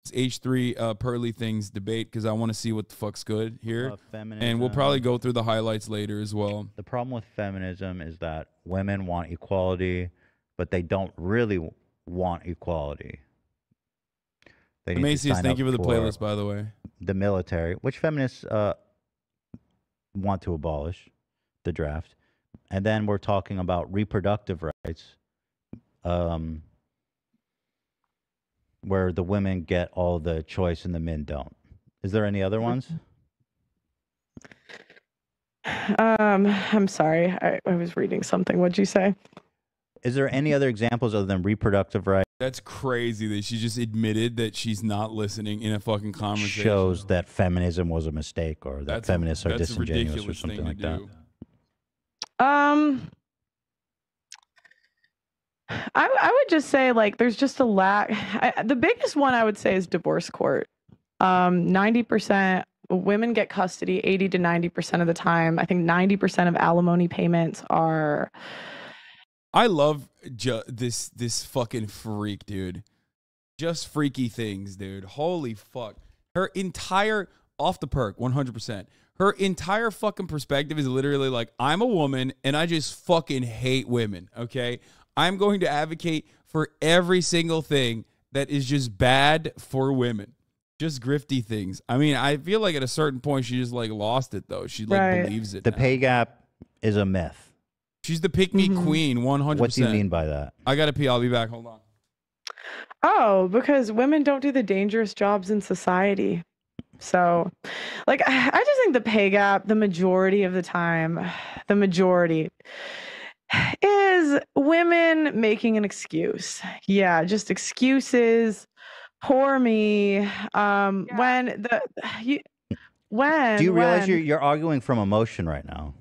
H3 Pearly Things debate because I want to see what the fuck's good here. And we'll probably go through the highlights later as well. The problem with feminism is that women want equality, but they don't really want equality. They need Macy's, to sign thank up you for the for playlist, by the way. the military, which feminists want to abolish the draft. And then we're talking about reproductive rights, where the women get all the choice and the men don't. Is there any other ones? I'm sorry. I was reading something. What'd you say? Is there any other examples other than reproductive rights? That's crazy that she just admitted that she's not listening in a fucking conversation. Shows that feminism was a mistake, or that feminists are disingenuous or something like that. I would just say, like, there's just a lack. The biggest one I would say is divorce court. 90% women get custody 80 to 90% of the time. I think 90% of alimony payments are. I love this fucking freak, dude. Just freaky things, dude. Holy fuck. Her entire, off the perk, 100%. Her entire fucking perspective is literally like, I'm a woman and I just fucking hate women, okay? I'm going to advocate for every single thing that is just bad for women. Just grifty things. I mean, I feel like at a certain point she just like lost it though. She like believes it. The pay gap is a myth. She's the pick me queen, 100%. What do you mean by that? I gotta pee. I'll be back. Hold on. Oh, because women don't do the dangerous jobs in society. So, like, I just think the pay gap, the majority of the time, the majority is women making an excuse. Yeah, just excuses. Poor me. When do you realize you're arguing from emotion right now?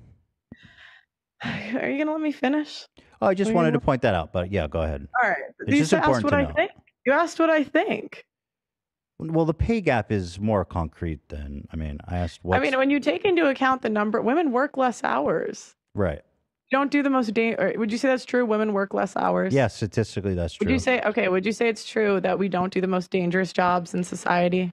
Are you gonna let me finish? Oh, I just wanted to point that out, but yeah, go ahead. All right. It's just important to know. You asked what I think. Well, the pay gap is more concrete than, I mean, I asked what. I mean, when you take into account the number, women work less hours. Right. You don't do the most would you say that's true? Women work less hours? Yeah, statistically that's true. Would you say it's true that we don't do the most dangerous jobs in society?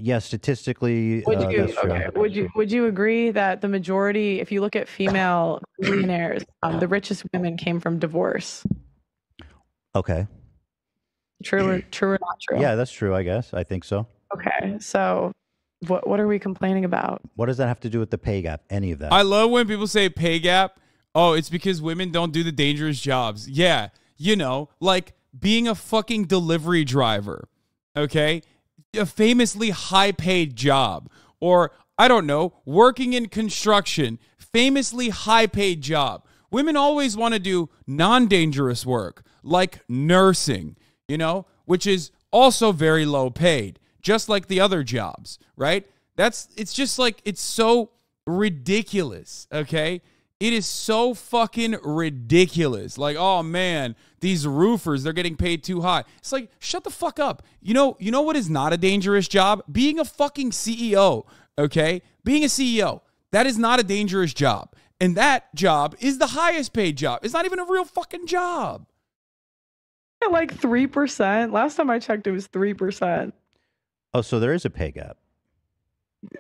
Yeah, statistically that's true. Okay. Would you agree that the majority, if you look at female millionaires, the richest women came from divorce? Okay. True or not true? Yeah, that's true, I guess. I think so. Okay. So what are we complaining about? What does that have to do with the pay gap? Any of that? I love when people say pay gap. Oh, it's because women don't do the dangerous jobs. Yeah, you know, like being a fucking delivery driver, okay? A famously high-paid job. Or, I don't know, working in construction, famously high-paid job. Women always want to do non-dangerous work, like nursing, you know, which is also very low paid, just like the other jobs, right? It's just like, it's so ridiculous, okay? It is so fucking ridiculous. Like, oh man, these roofers, they're getting paid too high. It's like, shut the fuck up. You know what is not a dangerous job? Being a fucking CEO, okay? Being a CEO, that is not a dangerous job. And that job is the highest paid job. It's not even a real fucking job. Like 3%. Last time I checked, it was 3%. Oh, so there is a pay gap.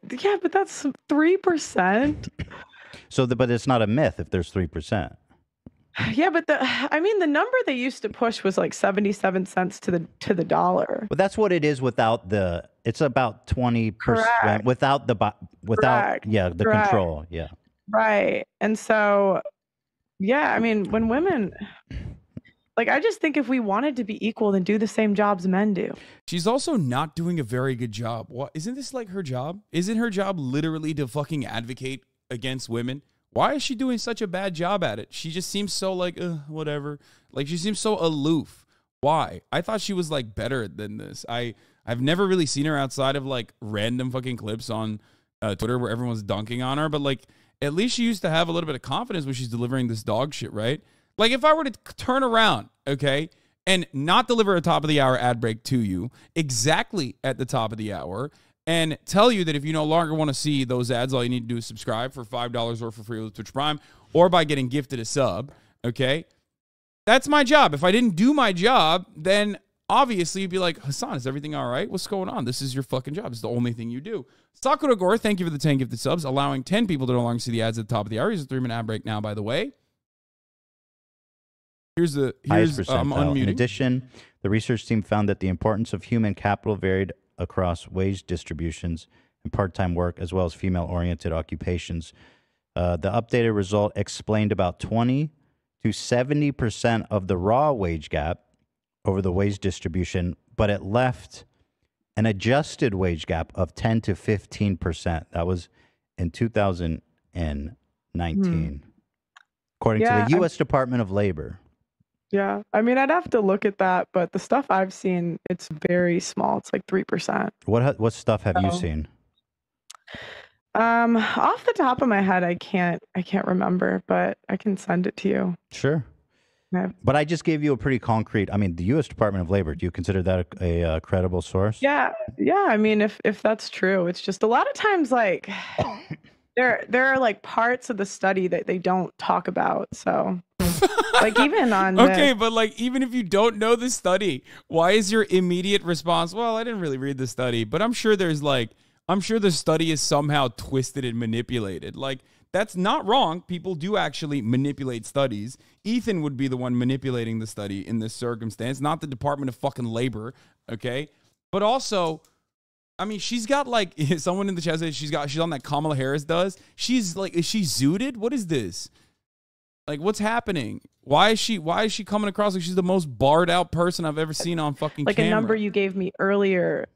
Yeah, but that's 3%. So, but it's not a myth if there's 3%. Yeah, but the number they used to push was like 77 cents to the dollar. But that's what it is without the. It's about 20% without the control. Yeah. Right, and so, yeah, I mean, when women. Like, I just think if we wanted to be equal, then do the same jobs men do. She's also not doing a very good job. What, isn't this like her job? Isn't her job literally to fucking advocate against women? Why is she doing such a bad job at it? She just seems so like, whatever. Like, she seems so aloof. Why? I thought she was like better than this. I've never really seen her outside of like random fucking clips on Twitter where everyone's dunking on her. But like, at least she used to have a little bit of confidence when she's delivering this dog shit, right? Like, if I were to turn around, okay, and not deliver a top of the hour ad break to you exactly at the top of the hour and tell you that if you no longer want to see those ads, all you need to do is subscribe for $5 or for free with Twitch Prime or by getting gifted a sub, okay? That's my job. If I didn't do my job, then obviously you'd be like, Hasan, is everything all right? What's going on? This is your fucking job. It's the only thing you do. Sakura Gore, thank you for the 10 gifted subs, allowing 10 people to no longer see the ads at the top of the hour. Here's a 3-minute ad break now, by the way. Highest I'm percentile. In unmuting. addition, the research team found that the importance of human capital varied across wage distributions and part-time work, as well as female-oriented occupations. The updated result explained about 20 to 70% of the raw wage gap over the wage distribution, but it left an adjusted wage gap of 10 to 15%. That was in 2019, according to the U.S. Department of Labor. Yeah, I mean, I'd have to look at that, but the stuff I've seen, it's very small. It's like 3%. What stuff have you seen? Off the top of my head, I can't remember, but I can send it to you. Sure. Okay. But I just gave you a pretty concrete. I mean, the U.S. Department of Labor. Do you consider that a credible source? Yeah. I mean, if that's true, it's just a lot of times like there are like parts of the study that they don't talk about. So. Like even on okay, but like even if you don't know the study, why is your immediate response, well, I didn't really read the study, but I'm sure the study is somehow twisted and manipulated. Like that's not wrong. People do actually manipulate studies. Ethan would be the one manipulating the study in this circumstance, not the Department of fucking Labor, okay? But also, I mean, she's got like someone in the chat says she's on that Kamala Harris does. She's like, is she zooted? What is this? Like, what's happening? Why is she coming across like she's the most barred out person I've ever seen on fucking like camera? A number you gave me earlier,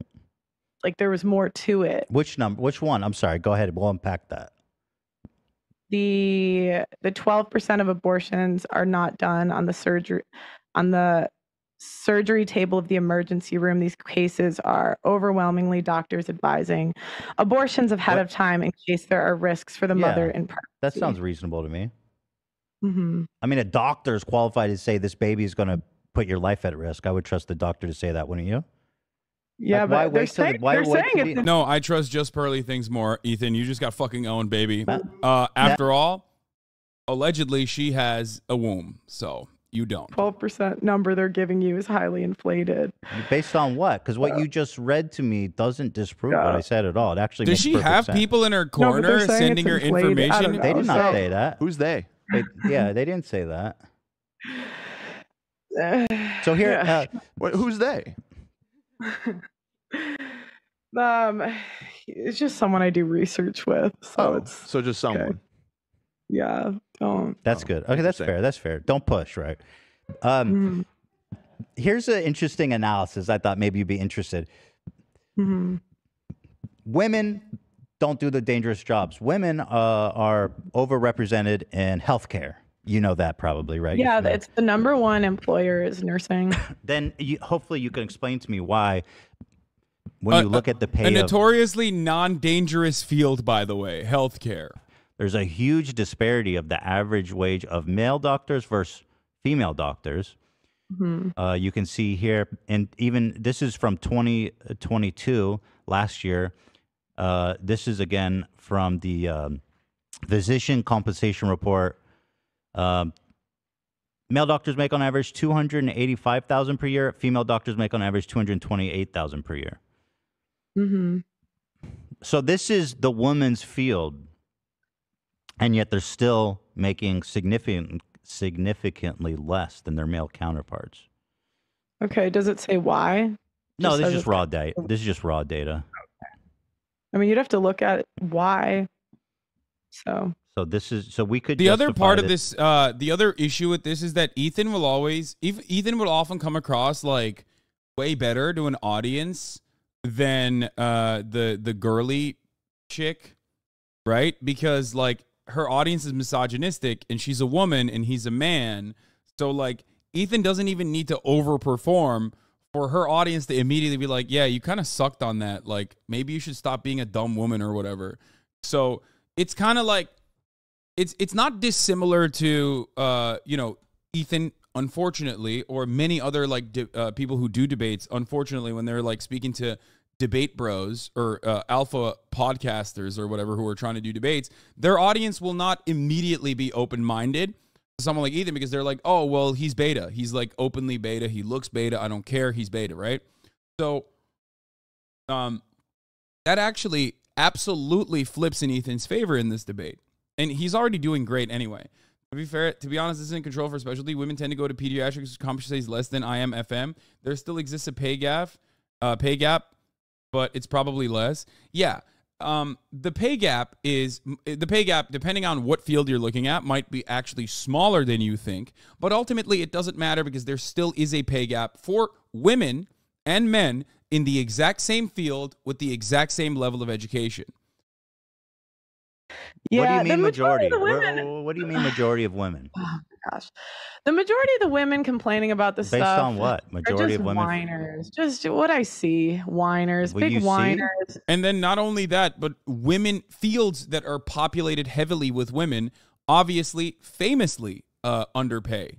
like there was more to it. Which number? Which one? I'm sorry. Go ahead. We'll unpack that. The 12% of abortions are not done on the surgery table of the emergency room. These cases are overwhelmingly doctors advising abortions ahead of time in case there are risks for the mother in pregnancy. That sounds reasonable to me. Mm-hmm. I mean, a doctor is qualified to say this baby is going to put your life at risk. I would trust the doctor to say that, wouldn't you? Yeah, like, but they're saying it. No, I trust JustPearlyThings more. Ethan, you just got fucking owned, baby. After all, allegedly she has a womb, so you don't. 12% number they're giving you is highly inflated. Based on what? Because what you just read to me doesn't disprove what I said at all. It actually does she have sense. people in her corner sending her information? They did not say that. Who's they? They didn't say that. So here, who's they? It's just someone I do research with. So so just someone. Okay. Yeah, don't. That's good. Okay, that's fair. That's fair. Don't push, right? Here's an interesting analysis. I thought maybe you'd be interested. Women don't do the dangerous jobs. Women are overrepresented in healthcare. You know that probably, right? Yeah, it's the number one employer is nursing. Then hopefully you can explain to me why when you look at the pay a notoriously non-dangerous field, by the way, healthcare. There's a huge disparity of the average wage of male doctors versus female doctors. You can see here, and even this is from 2022, last year. This is again from the physician compensation report. Male doctors make on average $285,000 per year. Female doctors make on average $228,000 per year. So this is the woman's field, and yet they're still making significantly less than their male counterparts. Okay, does it say why? No, this is just raw data. This is just raw data. I mean, you'd have to look at why. So we could. The other part of this, the other issue with this is that Ethan will often come across like way better to an audience than the girly chick, right? Because like her audience is misogynistic and she's a woman and he's a man, so like Ethan doesn't even need to overperform for her audience to immediately be like, yeah, you kind of sucked on that. Like, maybe you should stop being a dumb woman or whatever. So it's kind of like, it's not dissimilar to, Ethan, unfortunately, or many other like people who do debates, unfortunately, when they're like speaking to debate bros or alpha podcasters or whatever who are trying to do debates, their audience will not immediately be open-minded. someone like Ethan because they're like, oh, well, he's beta. He's like openly beta. He looks beta. I don't care. He's beta, right? So that actually absolutely flips in Ethan's favor in this debate. And he's already doing great anyway. To be fair, to be honest, this is in control for specialty. Women tend to go to pediatrics, which compensates less than IM FM. There still exists a pay gap, but it's probably less. Yeah. The pay gap, depending on what field you're looking at, might be actually smaller than you think. But ultimately, it doesn't matter because there still is a pay gap for women and men in the exact same field with the exact same level of education. Yeah, what do you mean majority? Women, what do you mean majority of women? Oh my gosh. The majority of the women complaining about this Based stuff on what? Majority of women? Whiners. Just what I see. Whiners. Big whiners. And then not only that, but women, fields that are populated heavily with women, obviously, famously underpay.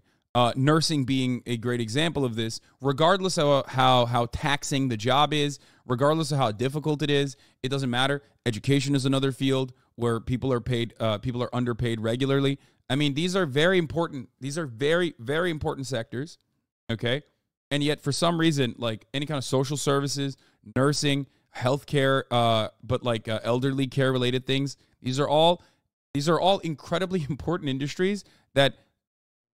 Nursing being a great example of this, regardless of how taxing the job is, regardless of how difficult it is, it doesn't matter. Education is another field where people are underpaid regularly. I mean, these are very important. These are very, very important sectors. Okay. And yet for some reason, like any kind of social services, nursing, healthcare, but like elderly care related things, these are all incredibly important industries that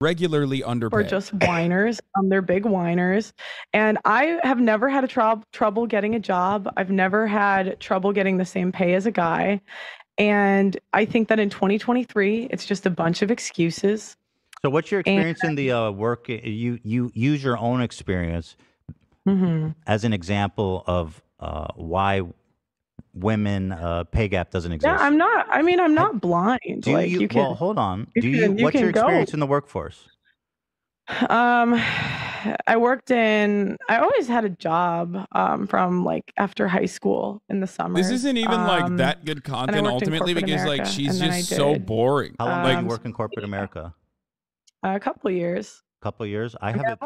regularly underpay. Or just whiners. They're big whiners. And I have never had trouble getting a job. I've never had trouble getting the same pay as a guy. And I think that in 2023, it's just a bunch of excuses. So what's your experience in the work? You use your own experience as an example of why women pay gap doesn't exist. Yeah, I'm not blind. Well, hold on. What's your experience in the workforce? I always had a job from like after high school in the summer. This isn't even like that good content ultimately because like she's just so boring. How long did you work in corporate America? A couple of years. Couple of years. I have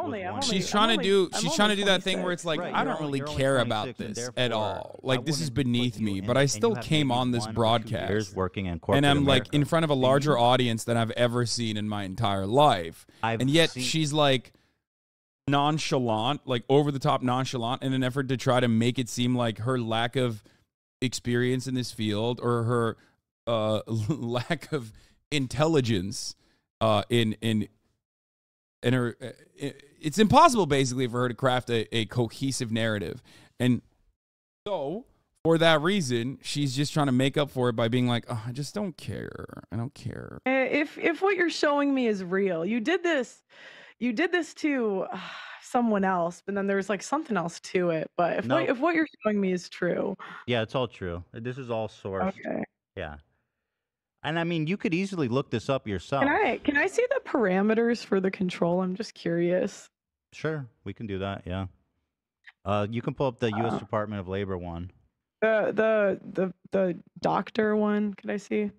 She's trying to do that thing where it's like, I don't really care about this at all. Like this is beneath me, but I still came on this broadcast working in corporate and I'm America. like in front of a larger audience than I've ever seen in my entire life. And yet she's like nonchalant, like over the top nonchalant in an effort to try to make it seem like her lack of experience in this field or her lack of intelligence and her, it's impossible basically for her to craft a cohesive narrative. And so for that reason, she's just trying to make up for it by being like, oh, I just don't care. I don't care. If what you're showing me is real, you did this to someone else, but then there's like something else to it. But if what you're showing me is true. Yeah, it's all true. This is all sourced. Okay. Yeah. And I mean, you could easily look this up yourself. Can I see the parameters for the control? I'm just curious. Sure, we can do that. Yeah. You can pull up the U.S. Department of Labor one. The doctor one. Could I see?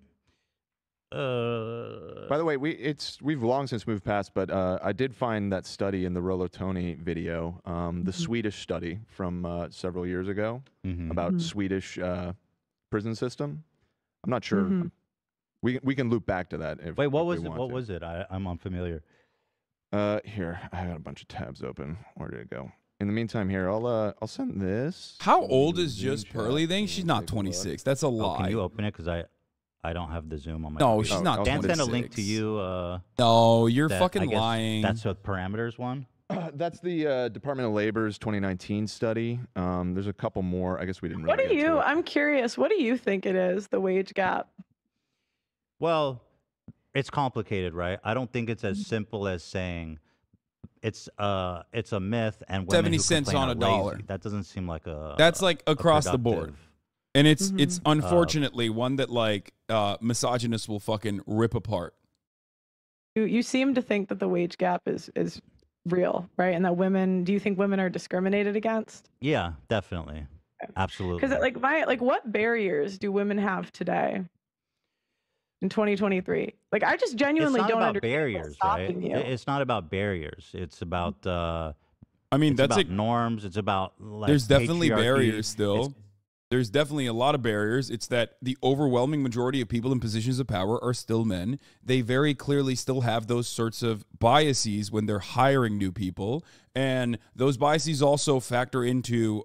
By the way, we've long since moved past, but I did find that study in the Rollo Tony video, the Swedish study from several years ago about Swedish prison system. I'm not sure. We can loop back to that. Wait, what was it? What was it? I'm unfamiliar. Here, I got a bunch of tabs open. Where did it go? In the meantime, here I'll send this. How old is JustPearlyThings? She's not 26. That's a lie. Can you open it? Because I don't have the Zoom on my. No, she's not. Dan 26. sent a link to you. No, you're fucking lying. That's a parameters one. That's the Department of Labor's 2019 study. There's a couple more. I guess we didn't. I'm curious. What do you think it is? The wage gap. Well, it's complicated, right? I don't think it's as simple as saying it's a myth and 70 cents on a dollar. That doesn't seem like a. That's like across the board, and it's unfortunately one that like misogynists will fucking rip apart. You seem to think that the wage gap is real, right? And that do you think women are discriminated against? Yeah, definitely, absolutely. Because what barriers do women have today? In 2023, like I just genuinely don't understand barriers, right? It's not about barriers. It's about I mean, that's about norms. It's about like there's definitely barriers still. There's definitely a lot of barriers. It's that the overwhelming majority of people in positions of power are still men. They very clearly still have those sorts of biases when they're hiring new people. And those biases also factor into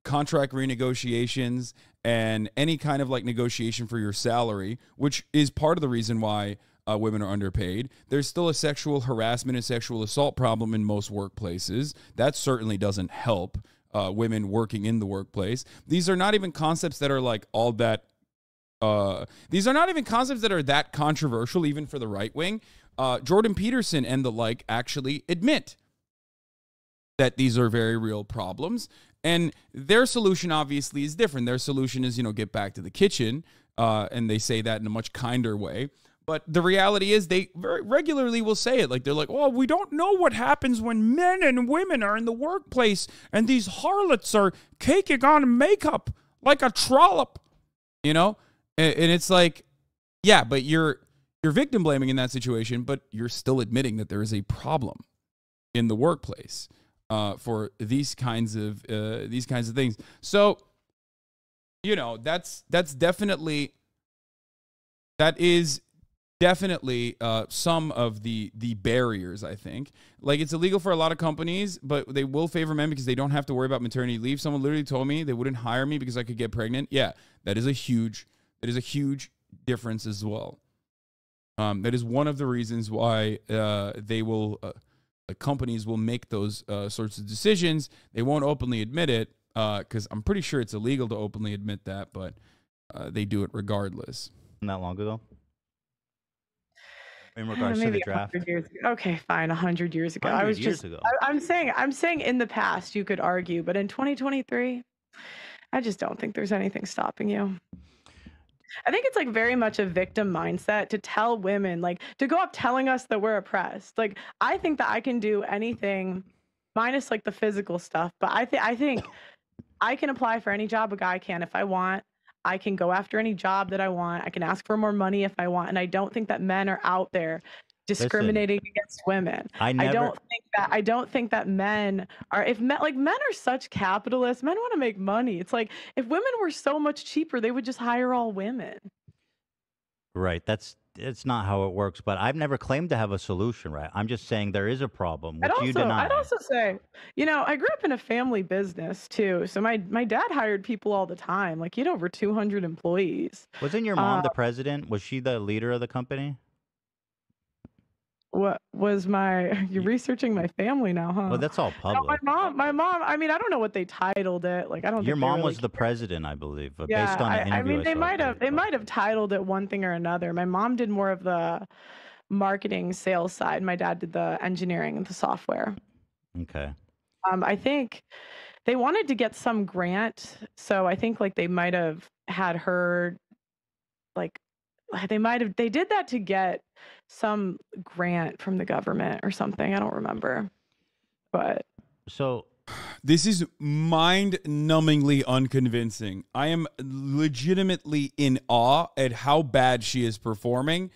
contract renegotiations and any kind of like negotiation for your salary, which is part of the reason why women are underpaid. There's still a sexual harassment and sexual assault problem in most workplaces. That certainly doesn't help women working in the workplace. These are not even concepts that are like all that. These are not even concepts that are that controversial, even for the right wing. Jordan Peterson and the like actually admit that these are very real problems. And their solution obviously is different. Their solution is, get back to the kitchen. And they say that in a much kinder way. But the reality is they very regularly will say it. Like, they're like, well, we don't know what happens when men and women are in the workplace and these harlots are caking on makeup like a trollop, And it's like, yeah, but you're victim blaming in that situation, but you're still admitting that there is a problem in the workplace for these kinds of things. So, that is definitely some of the barriers, I think. Like, it's illegal for a lot of companies, but they will favor men because they don't have to worry about maternity leave. Someone literally told me they wouldn't hire me because I could get pregnant. Yeah, that is a huge difference as well. That is one of the reasons why companies will make those sorts of decisions. They won't openly admit it because I'm pretty sure it's illegal to openly admit that, but they do it regardless. Not long ago. In regards to the draft. 100 years ago. Okay, fine, 100 years ago. I'm saying in the past you could argue, but in 2023, I just don't think there's anything stopping you. I think it's like very much a victim mindset to tell women, like, to go up telling us that we're oppressed. Like, I think that I can do anything minus like the physical stuff, but I think I can apply for any job a guy can if I want. I can go after any job that I want. I can ask for more money if I want. And I don't think that men are out there discriminating against women. I don't think that men are, men are such capitalists. Men want to make money. It's like, if women were so much cheaper, they would just hire all women. Right. It's not how it works, but I've never claimed to have a solution, right? I'm just saying there is a problem, which you deny. I'd also say, I grew up in a family business too. So my dad hired people all the time. Like, he had over 200 employees. Wasn't your mom the president? Was she the leader of the company? What was you're researching my family now, huh? Well, that's all public. No, my mom, I mean, I don't know what they titled it. Like, I don't Your think mom really was the president, I believe, based on an interview. I mean, they might have titled it one thing or another. My mom did more of the marketing sales side. My dad did the engineering and the software. Okay. I think they wanted to get some grant. So I think like they might have had her like they did that to get some grant from the government or something. I don't remember. But so this is mind-numbingly unconvincing. I am legitimately in awe at how bad she is performing.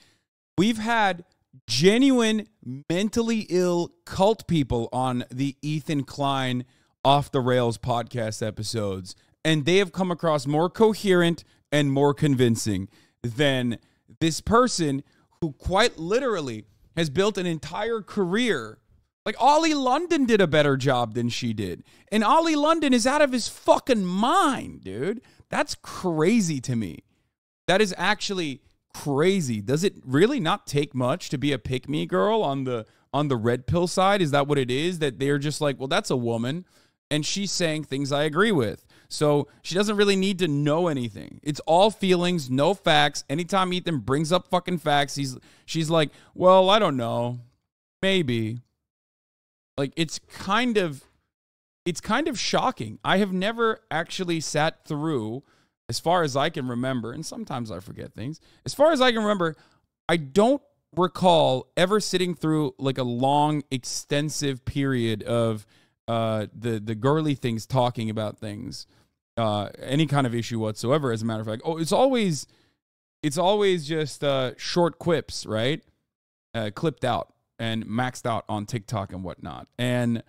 We've had genuine mentally ill cult people on the Ethan Klein Off the Rails podcast episodes, and they have come across more coherent and more convincing than this person who quite literally has built an entire career. Like, Ollie London did a better job than she did. And Ollie London is out of his fucking mind, dude. That's crazy to me. That is actually crazy. Does it really not take much to be a pick-me girl on the red pill side? Is that what it is? That they're just like, well, that's a woman, and she's saying things I agree with. So she doesn't really need to know anything. It's all feelings, no facts. Anytime Ethan brings up fucking facts, she's like, well, I don't know. Maybe. Like, it's kind of shocking. I have never actually sat through, as far as I can remember, and sometimes I forget things. As far as I can remember, I don't recall ever sitting through like a long, extensive period of the girly things talking about things, any kind of issue whatsoever. As a matter of fact, it's always just short quips, right? Clipped out and maxed out on TikTok and whatnot. And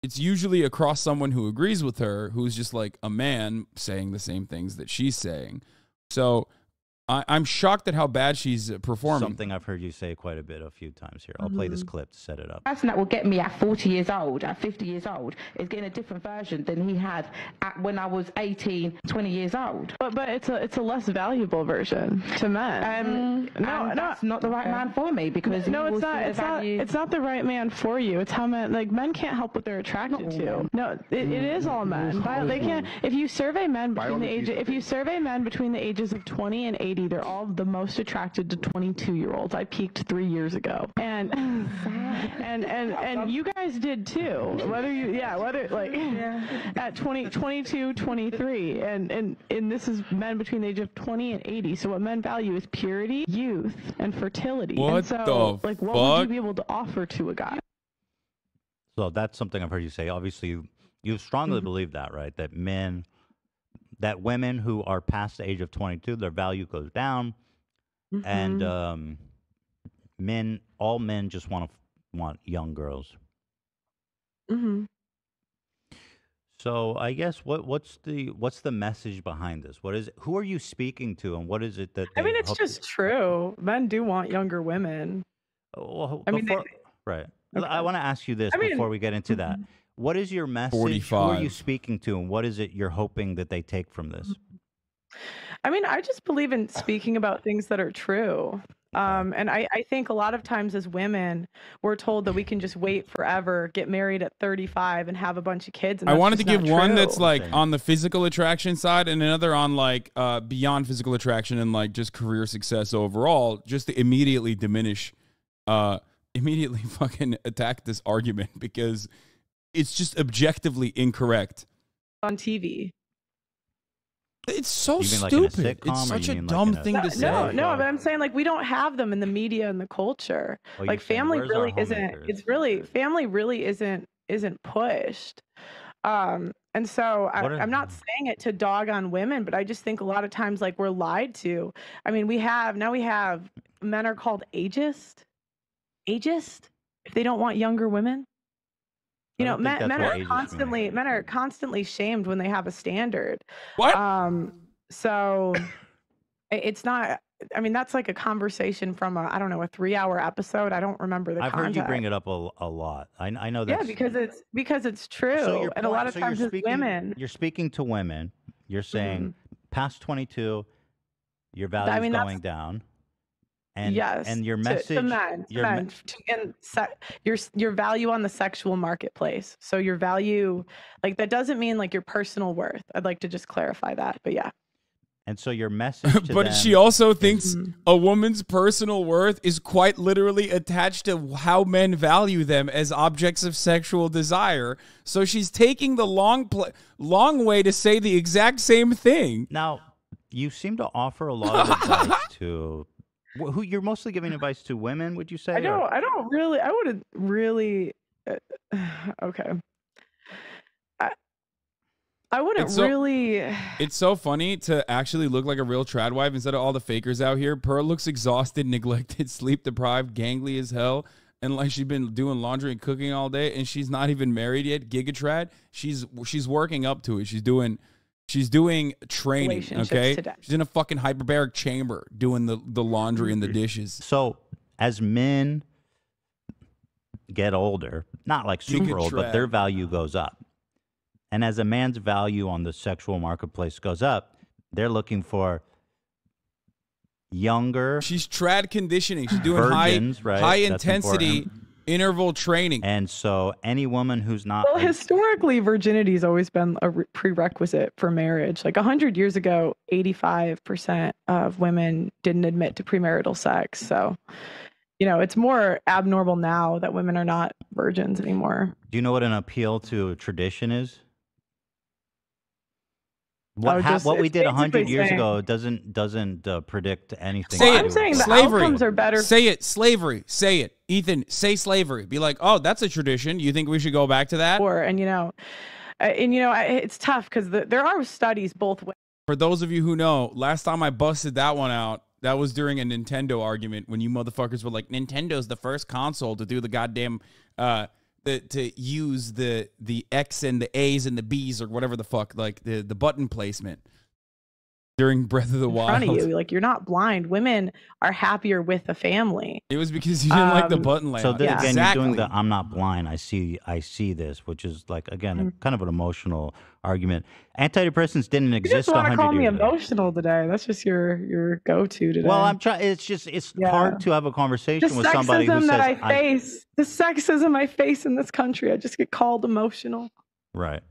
it's usually across someone who agrees with her, who's just like a man saying the same things that she's saying. So I'm shocked at how bad she's performing. Something I've heard you say quite a few times here. I'll play this clip to set it up. The person that will get me at 40 years old, at 50 years old, is getting a different version than he had when I was 18, 20 years old. But it's a less valuable version to men. No, that's not the right man for me, because no, it's not. It's not the right man for you. It's how men can't help what they're attracted to. No, it is all men. They can't. If you survey men between the ages of 20 and 80, they're all the most attracted to 22-year-olds. I peaked 3 years ago, and you guys did too. At 20, 22, 23, and this is men between the age of 20 and 80. So what men value is purity, youth, and fertility. What what would you be able to offer to a guy? So that's something I've heard you say. Obviously, you strongly believe that, right? That women who are past the age of 22, their value goes down, and all men just want young girls. So I guess what's the message behind this? What is it? Who are you speaking to, and what is it that? It's just true. Men do want younger women. Well, right. Okay. I want to ask you this before we get into that. What is your message? 45. Who are you speaking to, and what is it you're hoping that they take from this? I just believe in speaking about things that are true. And I think a lot of times as women, we're told that we can just wait forever, get married at 35, and have a bunch of kids. And I wanted to give one true. that's like on the physical attraction side, and another on like beyond physical attraction and like just career success overall, just to immediately fucking attack this argument, because it's just objectively incorrect. On TV. It's so stupid. Like it's such a dumb thing to say. No, but I'm saying like we don't have them in the media and the culture. Well, like family really isn't. Family really isn't pushed. And so I'm not saying it to dog on women, but I just think a lot of times like we're lied to. We have men are called ageist if they don't want younger women. Men are constantly shamed when they have a standard. What? So it's not. That's like a conversation from a 3-hour episode. I don't remember the context. I've heard you bring it up a lot. I know that. Yeah, because it's true. So and a lot of times it's women. You're speaking to women. You're saying past 22, your value is going down. And, yes, and your message, to men, your value on the sexual marketplace. So your value, like that doesn't mean like your personal worth. I'd like to just clarify that, but yeah. And so your message, but she also thinks a woman's personal worth is quite literally attached to how men value them as objects of sexual desire. So she's taking the long way to say the exact same thing. Now, you seem to offer a lot of advice to. Who you're mostly giving advice to women, would you say? I wouldn't really. Okay. I wouldn't really. It's so funny to actually look like a real trad wife instead of all the fakers out here. Pearl looks exhausted, neglected, sleep deprived, gangly as hell, and like she's been doing laundry and cooking all day, and she's not even married yet. Gigatrad. She's working up to it. She's doing training, okay? Today. She's in a fucking hyperbaric chamber doing the laundry and the dishes. So as men get older, not like super old, but their value goes up. And as a man's value on the sexual marketplace goes up, they're looking for younger. She's trad conditioning. She's doing virgins, high intensity interval training. And so any woman who's not... Well, historically, virginity has always been a prerequisite for marriage. Like 100 years ago, 85% of women didn't admit to premarital sex. So, it's more abnormal now that women are not virgins anymore. Do you know what an appeal to tradition is? What we did 100 years ago doesn't predict anything. Say I'm saying slavery. The outcomes are better. Say it, slavery. Say it, Ethan. Say slavery. Be like, oh, that's a tradition. You think we should go back to that? It's tough because there are studies both ways. For those of you who know, last time I busted that one out, that was during a Nintendo argument when you motherfuckers were like, Nintendo's the first console to do the goddamn to use the X and the A's and the B's or whatever the fuck, like the button placement during Breath of the Wild. In front of you, like you're not blind. Women are happier with a family. It was because you didn't like the button layout. So then again, Exactly. you're doing the "I'm not blind, I see this," which is like again kind of an emotional argument. Antidepressants didn't You exist just want to 100 call me years ago. emotional today. That's just your go-to today. Well, I'm trying. It's hard to have a conversation the with somebody who sexism says that I face, the sexism I face in this country. I just get called emotional. Right.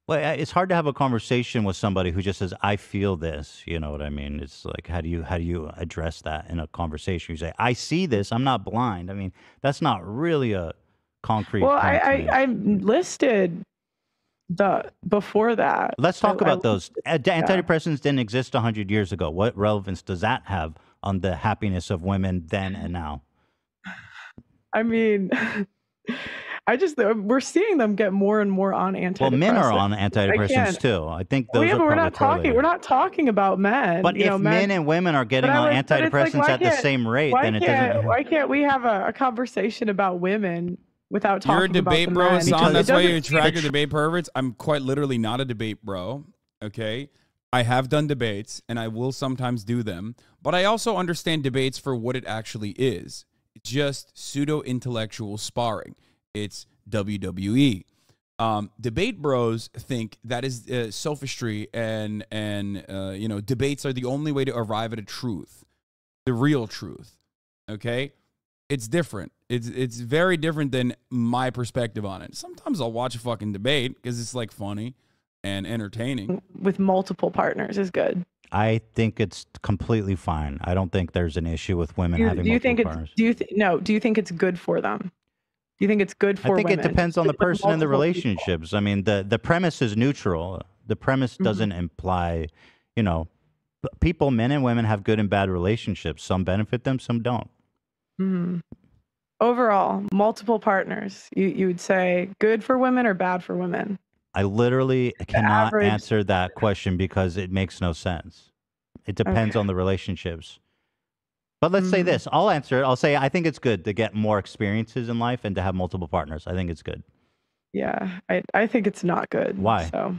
Well, it's hard to have a conversation with somebody who just says, "I feel this." You know what I mean? It's like, how do you address that in a conversation? You say, "I see this. I'm not blind." I mean, that's not really a concrete. Well, point to me. I listed the before that. Let's talk about those. Antidepressants didn't exist 100 years ago. What relevance does that have on the happiness of women then and now? I mean, we're seeing them get more and more on antidepressants. Well, men are on antidepressants too. I think those are but probably we're not talking about men. But if men and women are getting on antidepressants at the same rate, then it doesn't. Why can't we have a conversation about women without talking about You're a debate the bro, men? Hasan. That's why you It attract the debate perverts. I'm quite literally not a debate bro. Okay. I have done debates and I will sometimes do them, but I also understand debates for what it actually is. It's just pseudo intellectual sparring. It's WWE. Debate bros think that is sophistry and debates are the only way to arrive at a truth, the real truth. Okay. It's different. It's very different than my perspective on it. Sometimes I'll watch a fucking debate because it's like funny and entertaining. with multiple partners is good. I think it's completely fine. I don't think there's an issue with women having multiple partners. Do you think it's good for them? Do you think it's good for women? I think it depends on the person and the relationships. I mean, the premise is neutral. The premise doesn't imply, people, men and women have good and bad relationships. Some benefit them, some don't. Mm-hmm. Overall, multiple partners. You would say good for women or bad for women? I literally cannot answer that question because it makes no sense. It depends on the relationships. But let's say this. I'll answer it. I'll say I think it's good to get more experiences in life and to have multiple partners. I think it's good. Yeah, I think it's not good. Why? So,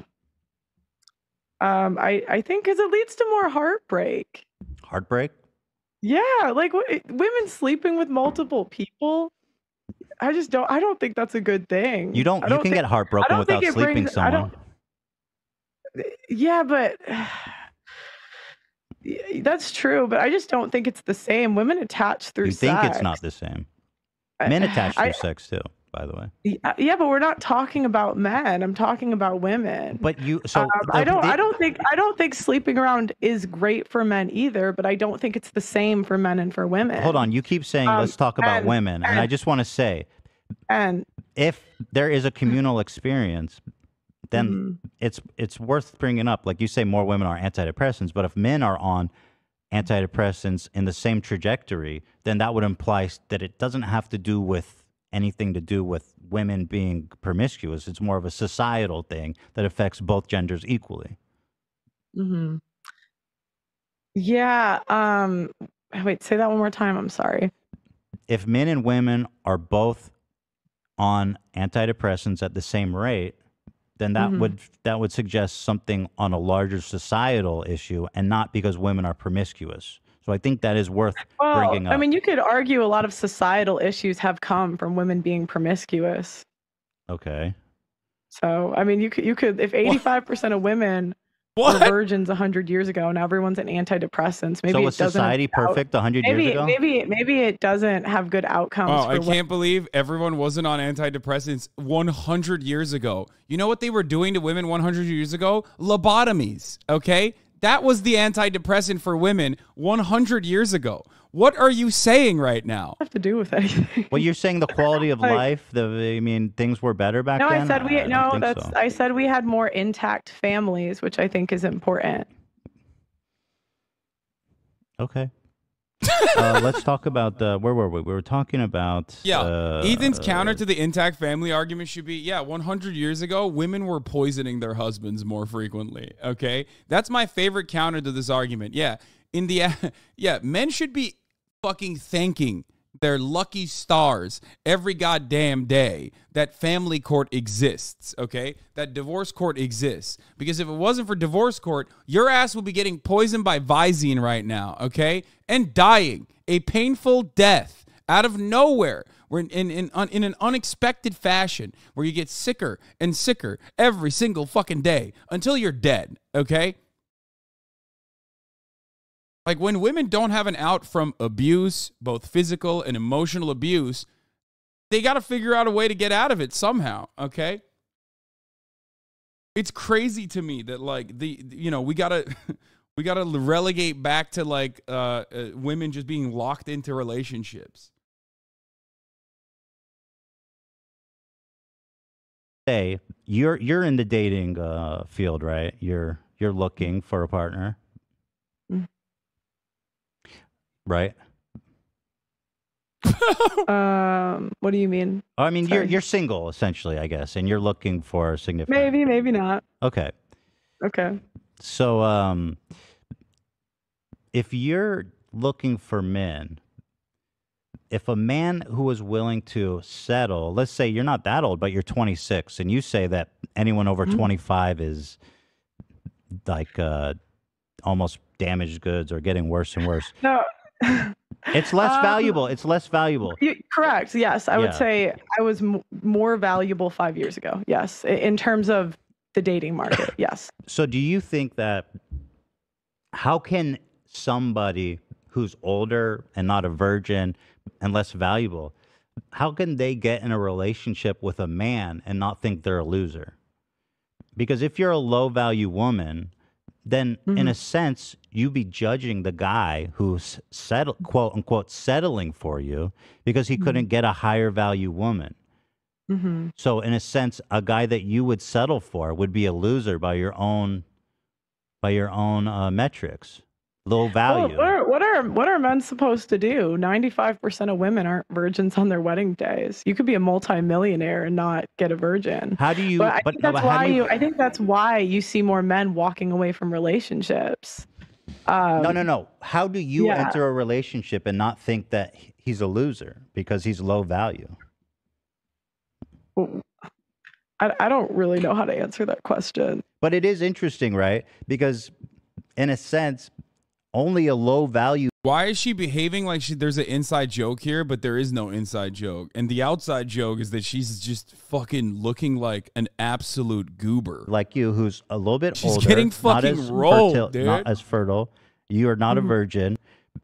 I think because it leads to more heartbreak. Heartbreak? Yeah, like women sleeping with multiple people. I don't think that's a good thing. You can get heartbroken without sleeping someone. Yeah, but that's true. But I just don't think it's the same. Women attach through sex. You think it's not the same? Men attach through sex too, by the way. Yeah, but we're not talking about men. I'm talking about women. But I don't think sleeping around is great for men either. But I don't think it's the same for men and for women. Hold on, you keep saying let's talk about women, and I just want to say, if there is a communal experience, then it's worth bringing up. Like you say, more women are antidepressants, but if men are on antidepressants in the same trajectory, then that would imply that it doesn't have to do with anything to do with women being promiscuous. It's more of a societal thing that affects both genders equally. Mm-hmm. Yeah. Wait, say that one more time. I'm sorry. If men and women are both on antidepressants at the same rate, then that would suggest something on a larger societal issue and not because women are promiscuous. So I think that is worth bringing up. I mean, you could argue a lot of societal issues have come from women being promiscuous. Okay. So, I mean, you could if 85% of women were virgins 100 years ago and everyone's on antidepressants, maybe was society perfect 100 years ago? Maybe it doesn't have good outcomes. Oh, I can't believe everyone wasn't on antidepressants 100 years ago. You know what they were doing to women 100 years ago? Lobotomies, okay? That was the antidepressant for women 100 years ago. What are you saying right now? Have to do with anything? Well, you're saying the quality of life. Things were better back then. I said we had more intact families, which I think is important. Okay. Let's talk about where were we? We were talking about Ethan's counter to the intact family argument should be 100 years ago women were poisoning their husbands more frequently. Okay, that's my favorite counter to this argument. Men should be fucking thanking their lucky stars every goddamn day that family court exists, okay? That divorce court exists. Because if it wasn't for divorce court, your ass would be getting poisoned by Visine right now, okay? And dying a painful death out of nowhere. We're in an unexpected fashion where you get sicker and sicker every single fucking day until you're dead, okay? Like, when women don't have an out from abuse, both physical and emotional abuse, they got to figure out a way to get out of it somehow, okay? It's crazy to me that, like, we got to we got to relegate back to, like, women just being locked into relationships. Say, you're in the dating field, right? You're looking for a partner. Right. What do you mean? I mean, Sorry. you're single essentially, I guess, and you're looking for a significant. Maybe not. Okay. So, if you're looking for men, if a man who is willing to settle, let's say you're not that old, but you're 26, and you say that anyone over 25 is like almost damaged goods or getting worse and worse. No. It's less valuable. It's less valuable. Correct. Yes. I would say I was more valuable 5 years ago. Yes. In terms of the dating market. Yes. So do you think that, how can somebody who's older and not a virgin and less valuable, how can they get in a relationship with a man and not think they're a loser? Because if you're a low value woman, then in a sense, you be judging the guy who's quote unquote settling for you because he couldn't get a higher value woman. So in a sense, a guy that you would settle for would be a loser by your own metrics. Low value. Well, what are men supposed to do? 95% of women aren't virgins on their wedding days. You could be a multimillionaire and not get a virgin. How do you? But I think that's why you see more men walking away from relationships. No. How do you enter a relationship and not think that he's a loser because he's low value? I don't really know how to answer that question. But it is interesting, right? Because in a sense, only a low value. Why is she behaving like there's an inside joke here, but there is no inside joke? And the outside joke is that she's just fucking looking like an absolute goober. Like you, who's a little bit older. She's getting fucking rolled, dude. Not as fertile. You are not a virgin.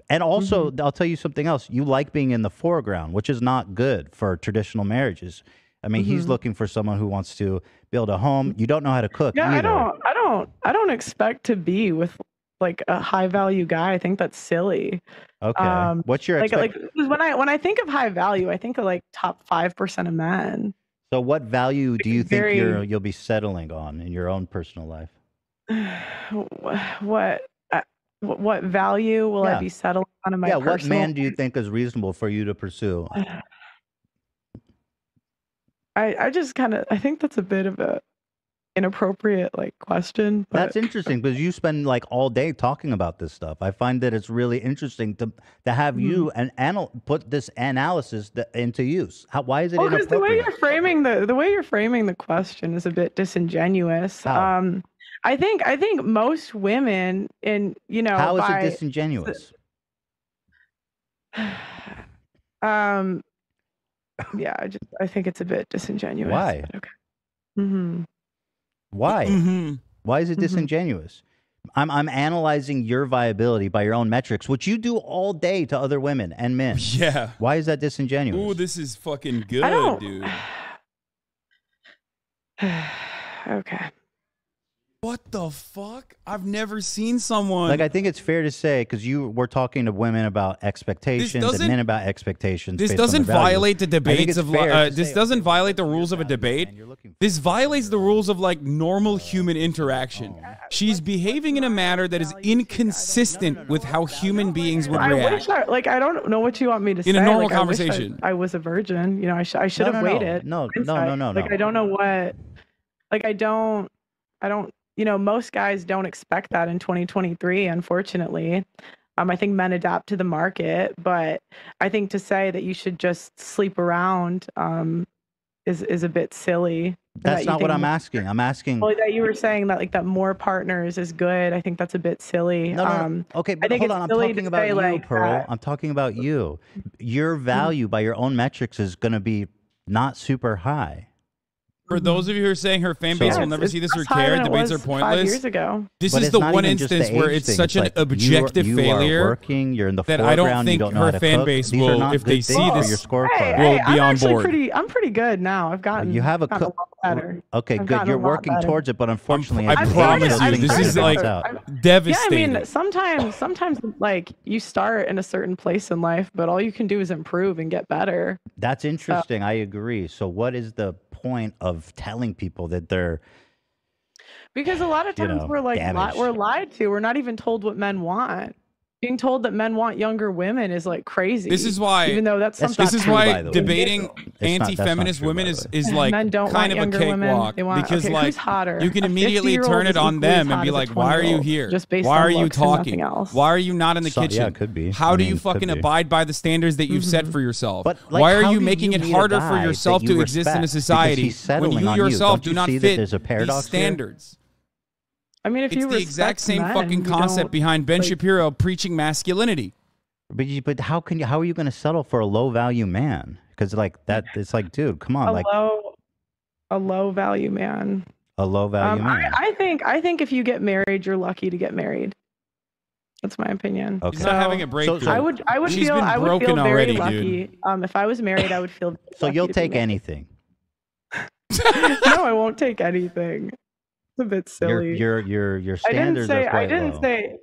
And also, I'll tell you something else. You like being in the foreground, which is not good for traditional marriages. I mean, he's looking for someone who wants to build a home. You don't know how to cook either. I don't expect to be with like a high value guy. I think that's silly. Okay. What's your when I think of high value, I think of like top 5% of men. So what value do you think you'll be settling on in your own personal life? What value will I be settling on in my personal? What man do you think is reasonable for you to pursue? I think that's a bit of a inappropriate question. But that's interesting because you spend like all day talking about this stuff. I find that it's really interesting to have you put this analysis into use. Why is it inappropriate? Because the way you're framing the question is a bit disingenuous. How? I think most women how is it disingenuous? I think it's a bit disingenuous. Why? Okay. Why? Why is it disingenuous? I'm analyzing your viability by your own metrics, which you do all day to other women and men. Yeah. Why is that disingenuous? Ooh, this is fucking good, dude. Okay. What the fuck? I've never seen someone I think it's fair to say, because you were talking to women about expectations and men about expectations. This doesn't violate the debates of this doesn't violate the rules of a debate. This violates the rules of normal human interaction. She's behaving in a manner that is inconsistent with how human beings would react. I don't know what you want me to say. In a normal conversation. I was a virgin. I should have waited. No. I don't know what. I don't. Most guys don't expect that in 2023, unfortunately. I think men adapt to the market, but I think to say that you should just sleep around is a bit silly. That's not what I'm asking. I'm asking. Well, that you were saying that like that more partners is good. I think that's a bit silly. No. Okay, but hold on. I'm talking about you, like Pearl. I'm talking about you. Your value by your own metrics is going to be not super high. For those of you who are saying her fan base will never see this or care, debates are pointless. 5 years ago. This is the one instance where it's such an objective failure you're in the that I don't think her fan base will, if they see this, will be on board. I'm pretty good now. I've gotten. You have a better. Okay, good. You're working towards it, but unfortunately, I promise you, this is like devastating. Yeah, I mean, sometimes like you start in a certain place in life, but all you can do is improve and get better. That's interesting. I agree. So, what is the point of telling people that they're, because a lot of times we're like we're lied to. We're not even told what men want. Being told that men want younger women is like crazy. This is why, even though that's this is why debating anti-feminist women is like kind of a cakewalk, because like you can immediately turn it on them and be like, why are you here? Why are you talking? Why are you not in the kitchen? Yeah, it could be. How do you fucking abide by the standards that you've set for yourself? Why are you making it harder for yourself to exist in a society when you yourself do not fit these standards? I mean, if it's the exact same fucking concept behind Ben Shapiro preaching masculinity. But how are you going to settle for a low value man? Because like that, it's like, dude, come on, a low value man. A low value man. I think if you get married, you're lucky to get married. That's my opinion. Okay. He's not having a breakthrough. I would feel very already, lucky. Dude. If I was married, I would feel. So you'll take anything. No, I won't take anything. It's a bit silly. Your standards are quite low. I didn't say.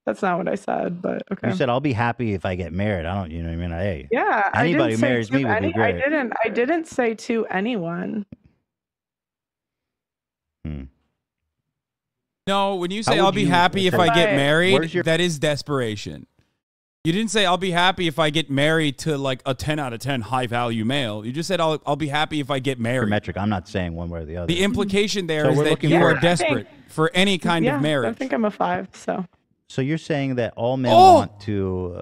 That's not what I said, but okay. You said I'll be happy if I get married. I don't, you know what I mean? Hey, yeah. Anybody who marries me would be great. I didn't say to anyone. No, when you say I'll be happy if I get married, that is desperation. You didn't say I'll be happy if I get married to like a 10 out of 10 high value male. You just said I'll be happy if I get married. Metric. I'm not saying one way or the other. The implication there is that you are desperate for any kind of marriage. I think I'm a 5. So you're saying that all men want to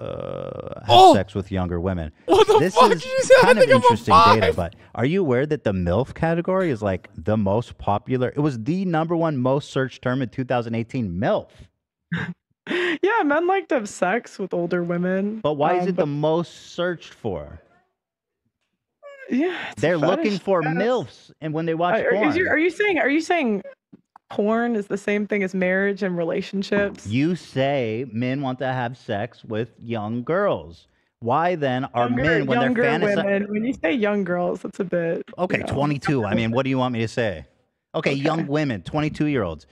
have sex with younger women. What the fuck did you say? Kind of interesting data, but are you aware that the MILF category is like the most popular? It was the #1 most searched term in 2018. MILF. Yeah, men like to have sex with older women. But why is it the most searched for? Yeah, they're looking for MILFs, and when they watch porn, are you saying porn is the same thing as marriage and relationships? You say men want to have sex with young girls. Why then are men when they're fantasizing? When you say young girls, that's a bit. Okay, 22. I mean, what do you want me to say? Okay, young women, 22-year-olds.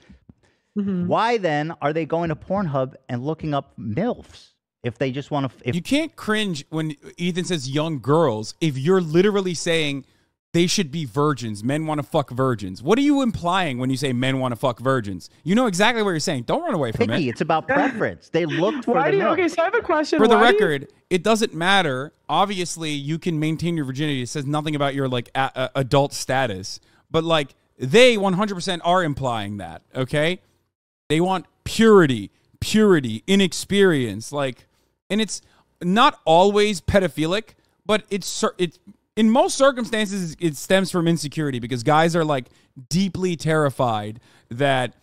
Mm-hmm. Why then are they going to Pornhub and looking up MILFs if they just want to? You can't cringe when Ethan says young girls if you're literally saying they should be virgins. Men want to fuck virgins. What are you implying when you say men want to fuck virgins? You know exactly what you're saying. Don't run away from it. It's about preference. They looked for the MILF. Okay, so I have a question. For the record, it doesn't matter. Obviously, you can maintain your virginity. It says nothing about your like adult status. But like they 100% are implying that, okay? They want purity, inexperience, like, and it's not always pedophilic, but it's in most circumstances it stems from insecurity because guys are like deeply terrified that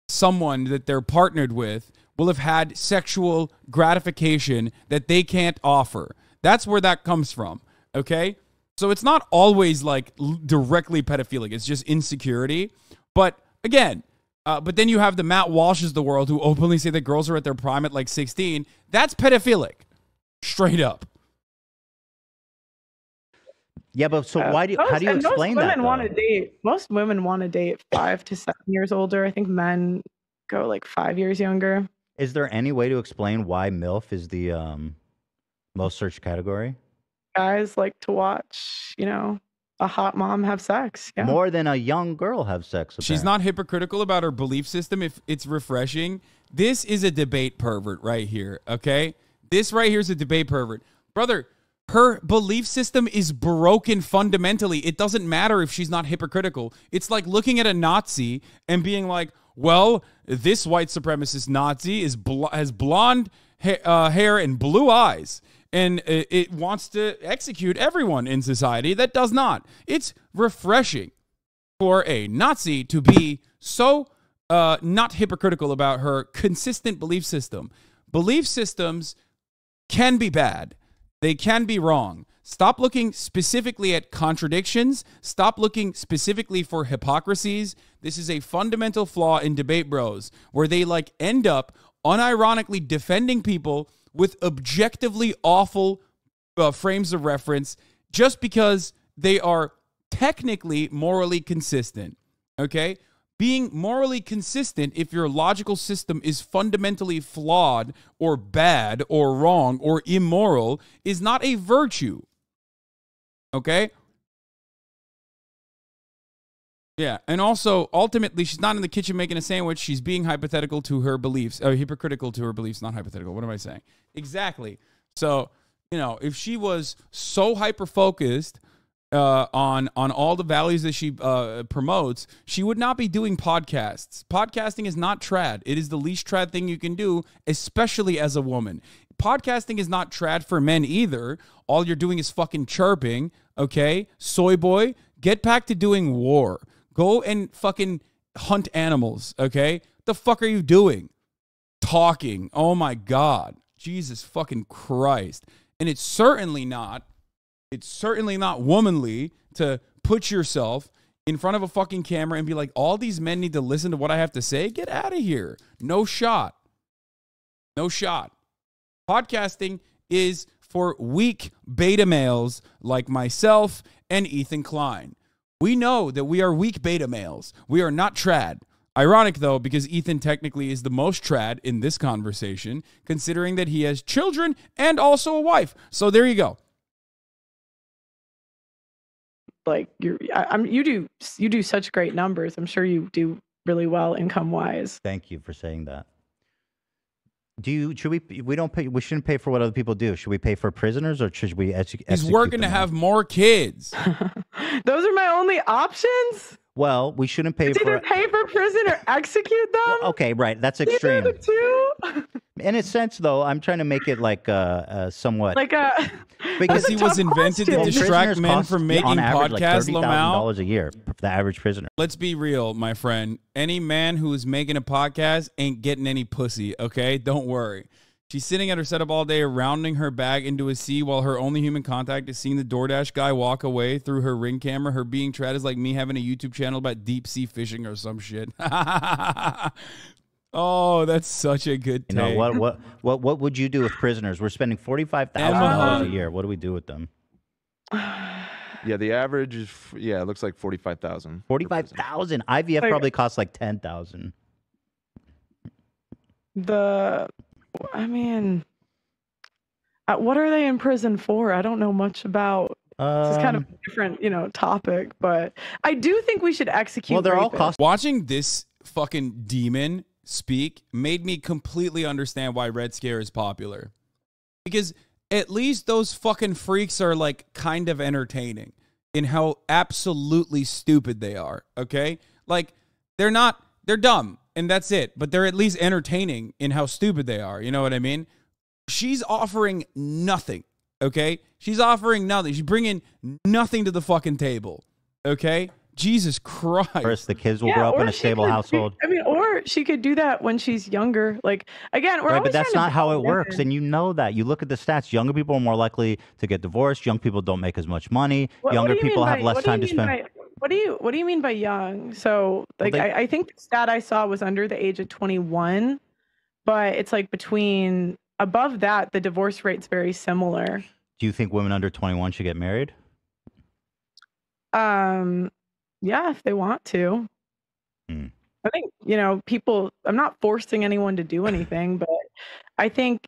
someone that they're partnered with will have had sexual gratification that they can't offer. That's where that comes from, okay? So it's not always like directly pedophilic. It's just insecurity. But again, but then you have the Matt Walshes of the world who openly say that girls are at their prime at like 16. That's pedophilic. Straight up. Yeah, but so how do you explain that? Most women want to date 5 to 7 years older. I think men go like 5 years younger. Is there any way to explain why MILF is the most searched category? Guys like to watch, a hot mom have sex. Yeah. More than a young girl have sex. Apparently. She's not hypocritical about her belief system if it's refreshing. This is a debate pervert right here, okay? This right here is a debate pervert. Brother, her belief system is broken fundamentally. It doesn't matter if she's not hypocritical. It's like looking at a Nazi and being like, well, this white supremacist Nazi has blonde hair and blue eyes, and it wants to execute everyone in society that does not. It's refreshing for a Nazi to be so not hypocritical about her consistent belief system. Belief systems can be bad. They can be wrong. Stop looking specifically at contradictions. Stop looking specifically for hypocrisies. This is a fundamental flaw in debate bros, where they like end up unironically defending people with objectively awful frames of reference just because they are technically morally consistent. Okay? Being morally consistent, if your logical system is fundamentally flawed or bad or wrong or immoral, is not a virtue. Okay? Yeah, and also, ultimately, she's not in the kitchen making a sandwich. She's being hypothetical to her beliefs, hypocritical to her beliefs, not hypothetical. What am I saying? Exactly. So, if she was so hyper-focused on all the values that she promotes, she would not be doing podcasts. Podcasting is not trad. It is the least trad thing you can do, especially as a woman. Podcasting is not trad for men either. All you're doing is fucking chirping, okay? Soy boy, get back to doing war. Go and fucking hunt animals, okay? The fuck are you doing? Talking. Oh my God. Jesus fucking Christ. And it's certainly not womanly to put yourself in front of a fucking camera and be like, all these men need to listen to what I have to say. Get out of here. No shot. No shot. Podcasting is for weak beta males like myself and Ethan Klein. We know that we are weak beta males. We are not trad. Ironic, though, because Ethan technically is the most trad in this conversation, considering that he has children and also a wife. So there you go. Like you do such great numbers. I'm sure you do really well income wise. Thank you for saying that. We shouldn't pay for what other people do. Should we pay for prisoners, or should we execute He's working to have more kids. Those are my only options. Well, we shouldn't pay for either pay for prison or execute them. Well, okay, right. That's extreme. Either the two. In a sense, though, I'm trying to make it like somewhat because he was invented to distract men from making podcasts. $30,000 a year for the average prisoner. Let's be real, my friend. Any man who is making a podcast ain't getting any pussy. Okay, don't worry. She's sitting at her setup all day, rounding her bag into a C while her only human contact is seeing the DoorDash guy walk away through her Ring camera. Her being trad is like me having a YouTube channel about deep sea fishing or some shit. Oh, that's such a good take. What would you do with prisoners? We're spending $45,000 a year. What do we do with them? Yeah, the average is it looks like 45,000. 45,000. IVF probably costs like 10,000. What are they in prison for? I don't know much about. This is kind of a different, topic, but I do think we should execute. Well, they're all watching this fucking demon speak made me completely understand why Red Scare is popular, because at least those fucking freaks are like kind of entertaining in how absolutely stupid they are. Okay, like they're dumb and that's it, but they're at least entertaining in how stupid they are. You know what I mean? She's offering nothing, okay? She's offering nothing. She's bringing nothing to the fucking table, okay? Jesus Christ. First, the kids will grow up in a stable household. Or she could do that when she's younger. Like, again, we're right, but that's not how it works, and you know that. You look at the stats. Younger people are more likely to get divorced. Young people don't make as much money. Younger people have less time to spend. What do you mean by young? So, like, I think the stat I saw was under the age of 21, but it's like between... Above that, the divorce rate's very similar. Do you think women under 21 should get married? Yeah, if they want to. I think, people, I'm not forcing anyone to do anything, but I think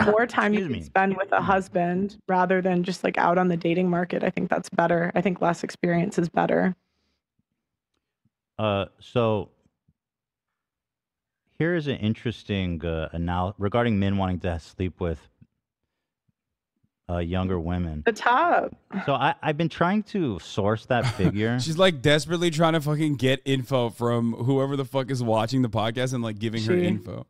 more time you can spend with a husband rather than just like out on the dating market. I think that's better. I think less experience is better. So here is an interesting analysis regarding men wanting to sleep with younger women. The top. So I've been trying to source that figure. She's like desperately trying to fucking get info from whoever the fuck is watching the podcast and like giving her info.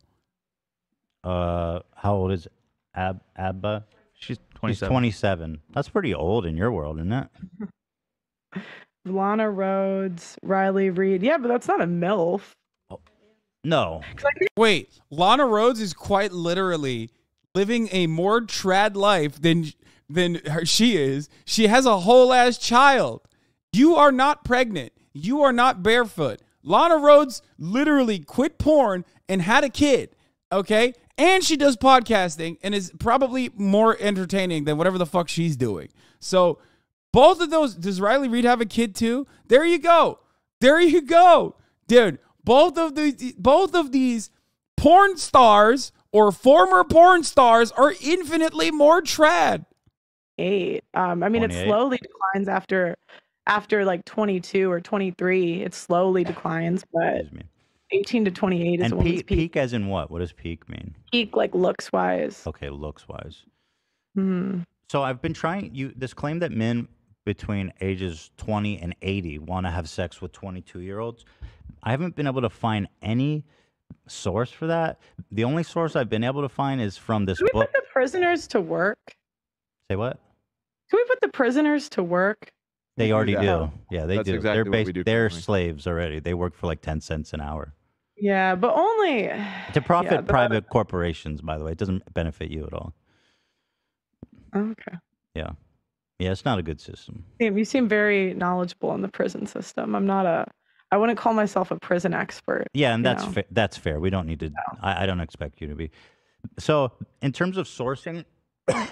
How old is Abba? She's She's 27. 27. That's pretty old in your world, isn't it? Lana Rhodes, Riley Reid. Yeah, but that's not a MILF. No. Wait, Lana Rhodes is quite literally living a more trad life than she is. She has a whole ass child. You are not pregnant. You are not barefoot. Lana Rhodes literally quit porn and had a kid. Okay? And she does podcasting and is probably more entertaining than whatever the fuck she's doing. So both of those, does Riley Reid have a kid too? There you go. There you go. Dude, both of these porn stars or former porn stars are infinitely more trad. I mean, it 28. slowly declines after like 22 or 23. It slowly declines, but Excuse me. 18 to 28 is And a woman's peak. peak as in what? What does peak mean? Peak, like looks wise. Okay, looks wise. Hmm. So I've been trying this claim that men between ages 20 and 80 want to have sex with 22-year-olds. I haven't been able to find any source for that. The only source I've been able to find is from this Can we book. put the prisoners to work? Say what? Can we put the prisoners to work? They already that. do. Yeah, they That's do. exactly They're what we do they're currently. slaves already. They work for like 10 cents an hour. Yeah, but only To profit yeah, private corporations, by the way. It doesn't benefit you at all. Okay. Yeah. Yeah, it's not a good system. You seem very knowledgeable in the prison system. I wouldn't call myself a prison expert. Yeah, and you that's know? that's fair. We don't need to. I don't expect you to be. So, in terms of sourcing,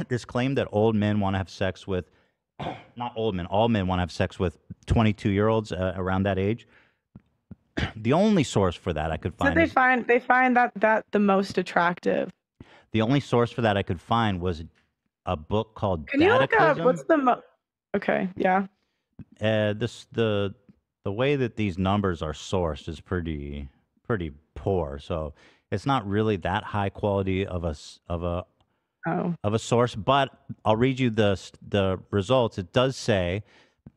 this claim that old men want to have sex with, not old men, all men want to have sex with 22-year-olds around that age. The only source for that I could So find. they find that the most attractive. The only source for that I could find was a book called Can you look up Catechism. what's the Okay, yeah. The way that these numbers are sourced is pretty poor. So it's not really that high quality of a source. But I'll read you the results. It does say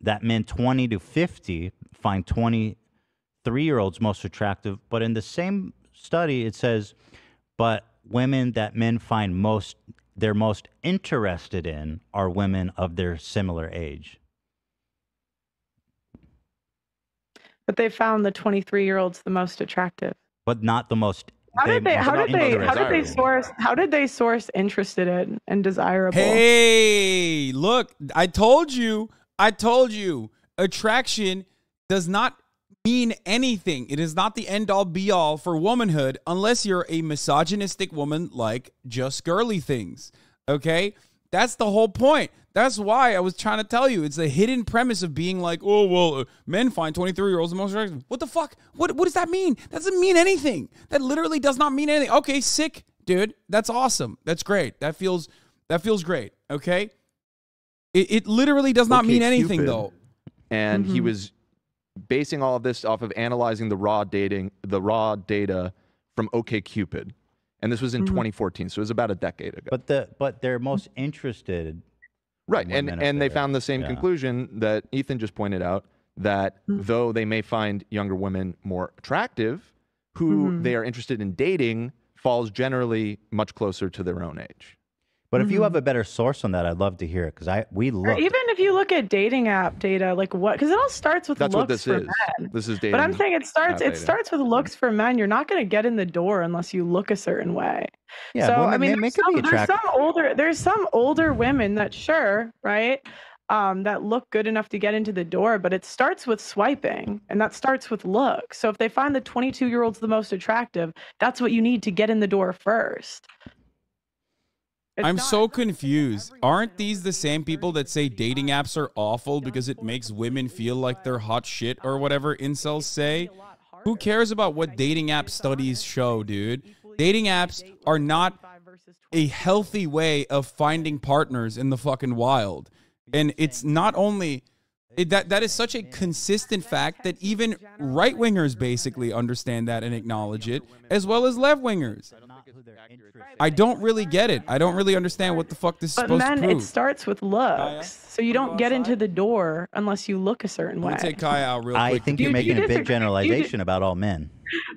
that men 20 to 50 find 23-year-olds most attractive. But in the same study, it says, but women that men find they're most interested in are women of their similar age. But they found the 23-year-olds the most attractive. But not the most. How did they source interested in and desirable? Hey, look, I told you. Attraction does not mean anything. It is not the end all be all for womanhood unless you're a misogynistic woman like JustPearlyThings. Okay? That's the whole point. That's why I was trying to tell you. It's a hidden premise of being like, oh, well, men find 23-year-olds the most attractive. What the fuck? What does that mean? That doesn't mean anything. That literally does not mean anything. Okay, sick, dude. That's awesome. That's great. That feels great. Okay? It literally does not mean anything, Cupid. though. And he was basing all of this off of analyzing the raw data from OkCupid. And this was in 2014, so it was about a decade ago. But they're most interested. Right, in women of and they their found the same age. conclusion that Ethan just pointed out, that though they may find younger women more attractive, who they are interested in dating falls generally much closer to their own age. But if you have a better source on that, I'd love to hear it, because we looked. Even if you look at dating app data, like what? Because it all starts with That's looks what this for is. men. This is dating. But I'm saying it starts data. with looks for men. You're not going to get in the door unless you look a certain way. Yeah, So women, I mean, men could be attractive. there's some older women that right, that look good enough to get into the door, but it starts with swiping, and that starts with looks. So if they find the 22-year-olds the most attractive, that's what you need to get in the door first. I'm so confused. Aren't these the same people that say dating apps are awful because it makes women feel like they're hot shit or whatever incels say? Who cares about what dating app studies show, dude? Dating apps are not a healthy way of finding partners in the fucking wild. And it's not only That is such a consistent fact that even right-wingers basically understand that and acknowledge it, as well as left-wingers. I don't really get it. I don't really understand what the fuck this is supposed to prove. It starts with looks. So you don't get into the door unless you look a certain way. Let me take Kai out real quick. I think you're making a big generalization about all men.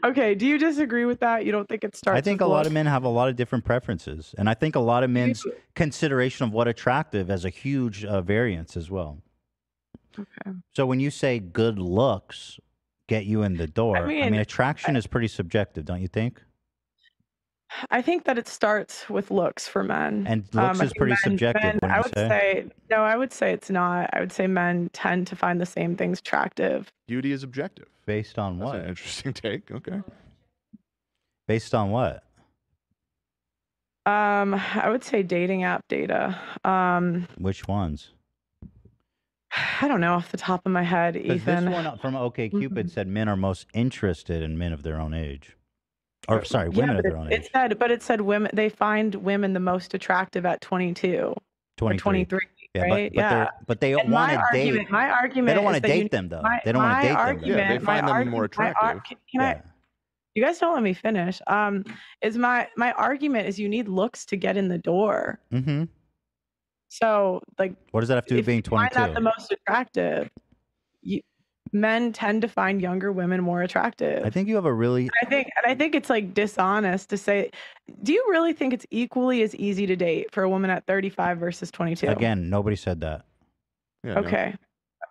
Okay, do you disagree with that? You don't think it starts with I think a lot of men have a lot of different preferences. And I think a lot of men's consideration of what attractive as a huge variance as well. Okay. So when you say good looks get you in the door, I mean attraction is pretty subjective, don't you think? I think that it starts with looks for men. And looks is pretty subjective. I would say it's not. I would say men tend to find the same things attractive. Beauty is objective. Based on what? That's an interesting take. Okay. Based on what? I would say dating app data. Which ones? I don't know off the top of my head, Ethan. This one from OkCupid said men are most interested in men of their own age. Or sorry, women of their own age. It said women. They find women the most attractive at 22, 23. Yeah, right? but they don't want to date. My argument. They don't want to date them though. They don't want to date them. Yeah, they find them more attractive. You guys don't let me finish. Is my argument is you need looks to get in the door. Mm-hmm. So like, what does that have to do with being 22? Find that the most attractive. Men tend to find younger women more attractive. I think you have a really. I think it's like dishonest to say. Do you really think it's equally as easy to date for a woman at 35 versus 22? Again, nobody said that. Yeah, okay.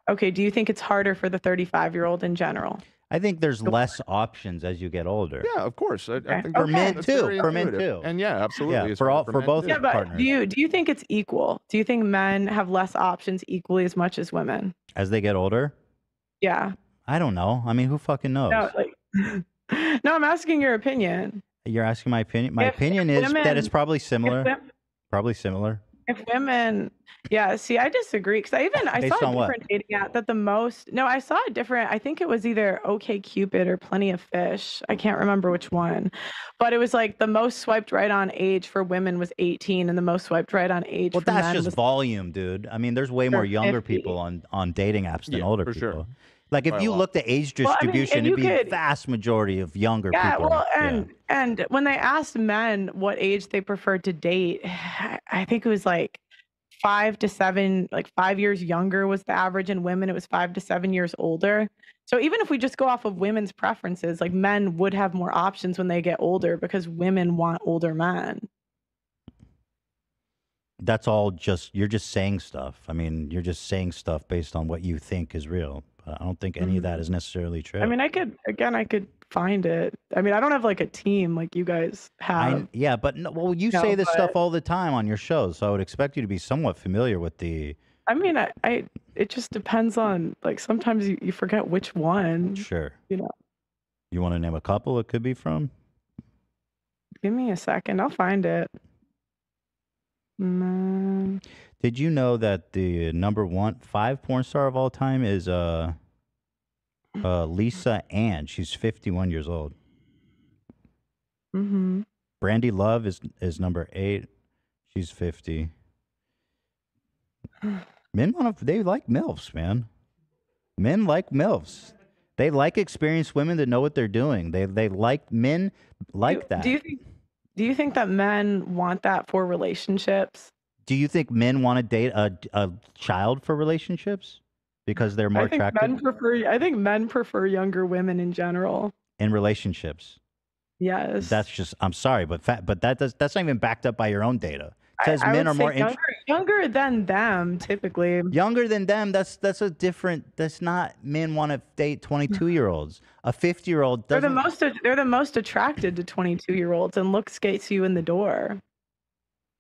No. Okay. Do you think it's harder for the 35-year-old in general? I think there's less options as you get older. Yeah, of course. I think for men too. For men too. And yeah, absolutely. Yeah, for both partners. Do you think it's equal? Do you think men have less options equally as much as women as they get older? Yeah. I don't know. I mean, who fucking knows? No, I'm asking your opinion. You're asking my opinion? My opinion is that it's probably similar. Probably similar. If women, yeah, see, I disagree because I saw a different dating app that I saw a different, I think it was either OkCupid or Plenty of Fish. I can't remember which one, but it was like the most swiped right on age for women was 18 and the most swiped right on age for men was... Well, that's just volume, dude. I mean, there's way more younger 50. People on dating apps than older people. Sure. Like if you looked at age distribution, it'd be a vast majority of younger people. Well, and when they asked men what age they preferred to date, I think it was like 5 to 7, like 5 years younger was the average, and women it was 5 to 7 years older. So even if we just go off of women's preferences, like men would have more options when they get older because women want older men. That's all you're just saying stuff. I mean, you're just saying stuff based on what you think is real. I don't think any of that is necessarily true. I mean, I could find it. I mean, I don't have like a team like you guys have. You say this stuff all the time on your shows, so I would expect you to be somewhat familiar with the... I mean, it just depends on, like, sometimes you forget which one. Sure. You know. You want to name a couple it could be from? Give me a second. I'll find it. Did you know that the number 5 porn star of all time is Lisa Ann? She's 51 years old. Mm-hmm. Brandy Love is number 8. She's 50. Men they like MILFs, man. Men like MILFs. They like experienced women that know what they're doing. They like men like that. Do you think that men want that for relationships? Do you think men want to date a child for relationships because they're more attractive? I think men prefer younger women in general. In relationships. Yes. That's just, I'm sorry, but that's not even backed up by your own data. It says men are more younger than them, typically. Younger than them, that's not men want to date 22-year-olds. A 50-year-old doesn't. They're the most attracted to 22-year-olds, and looks gets you in the door.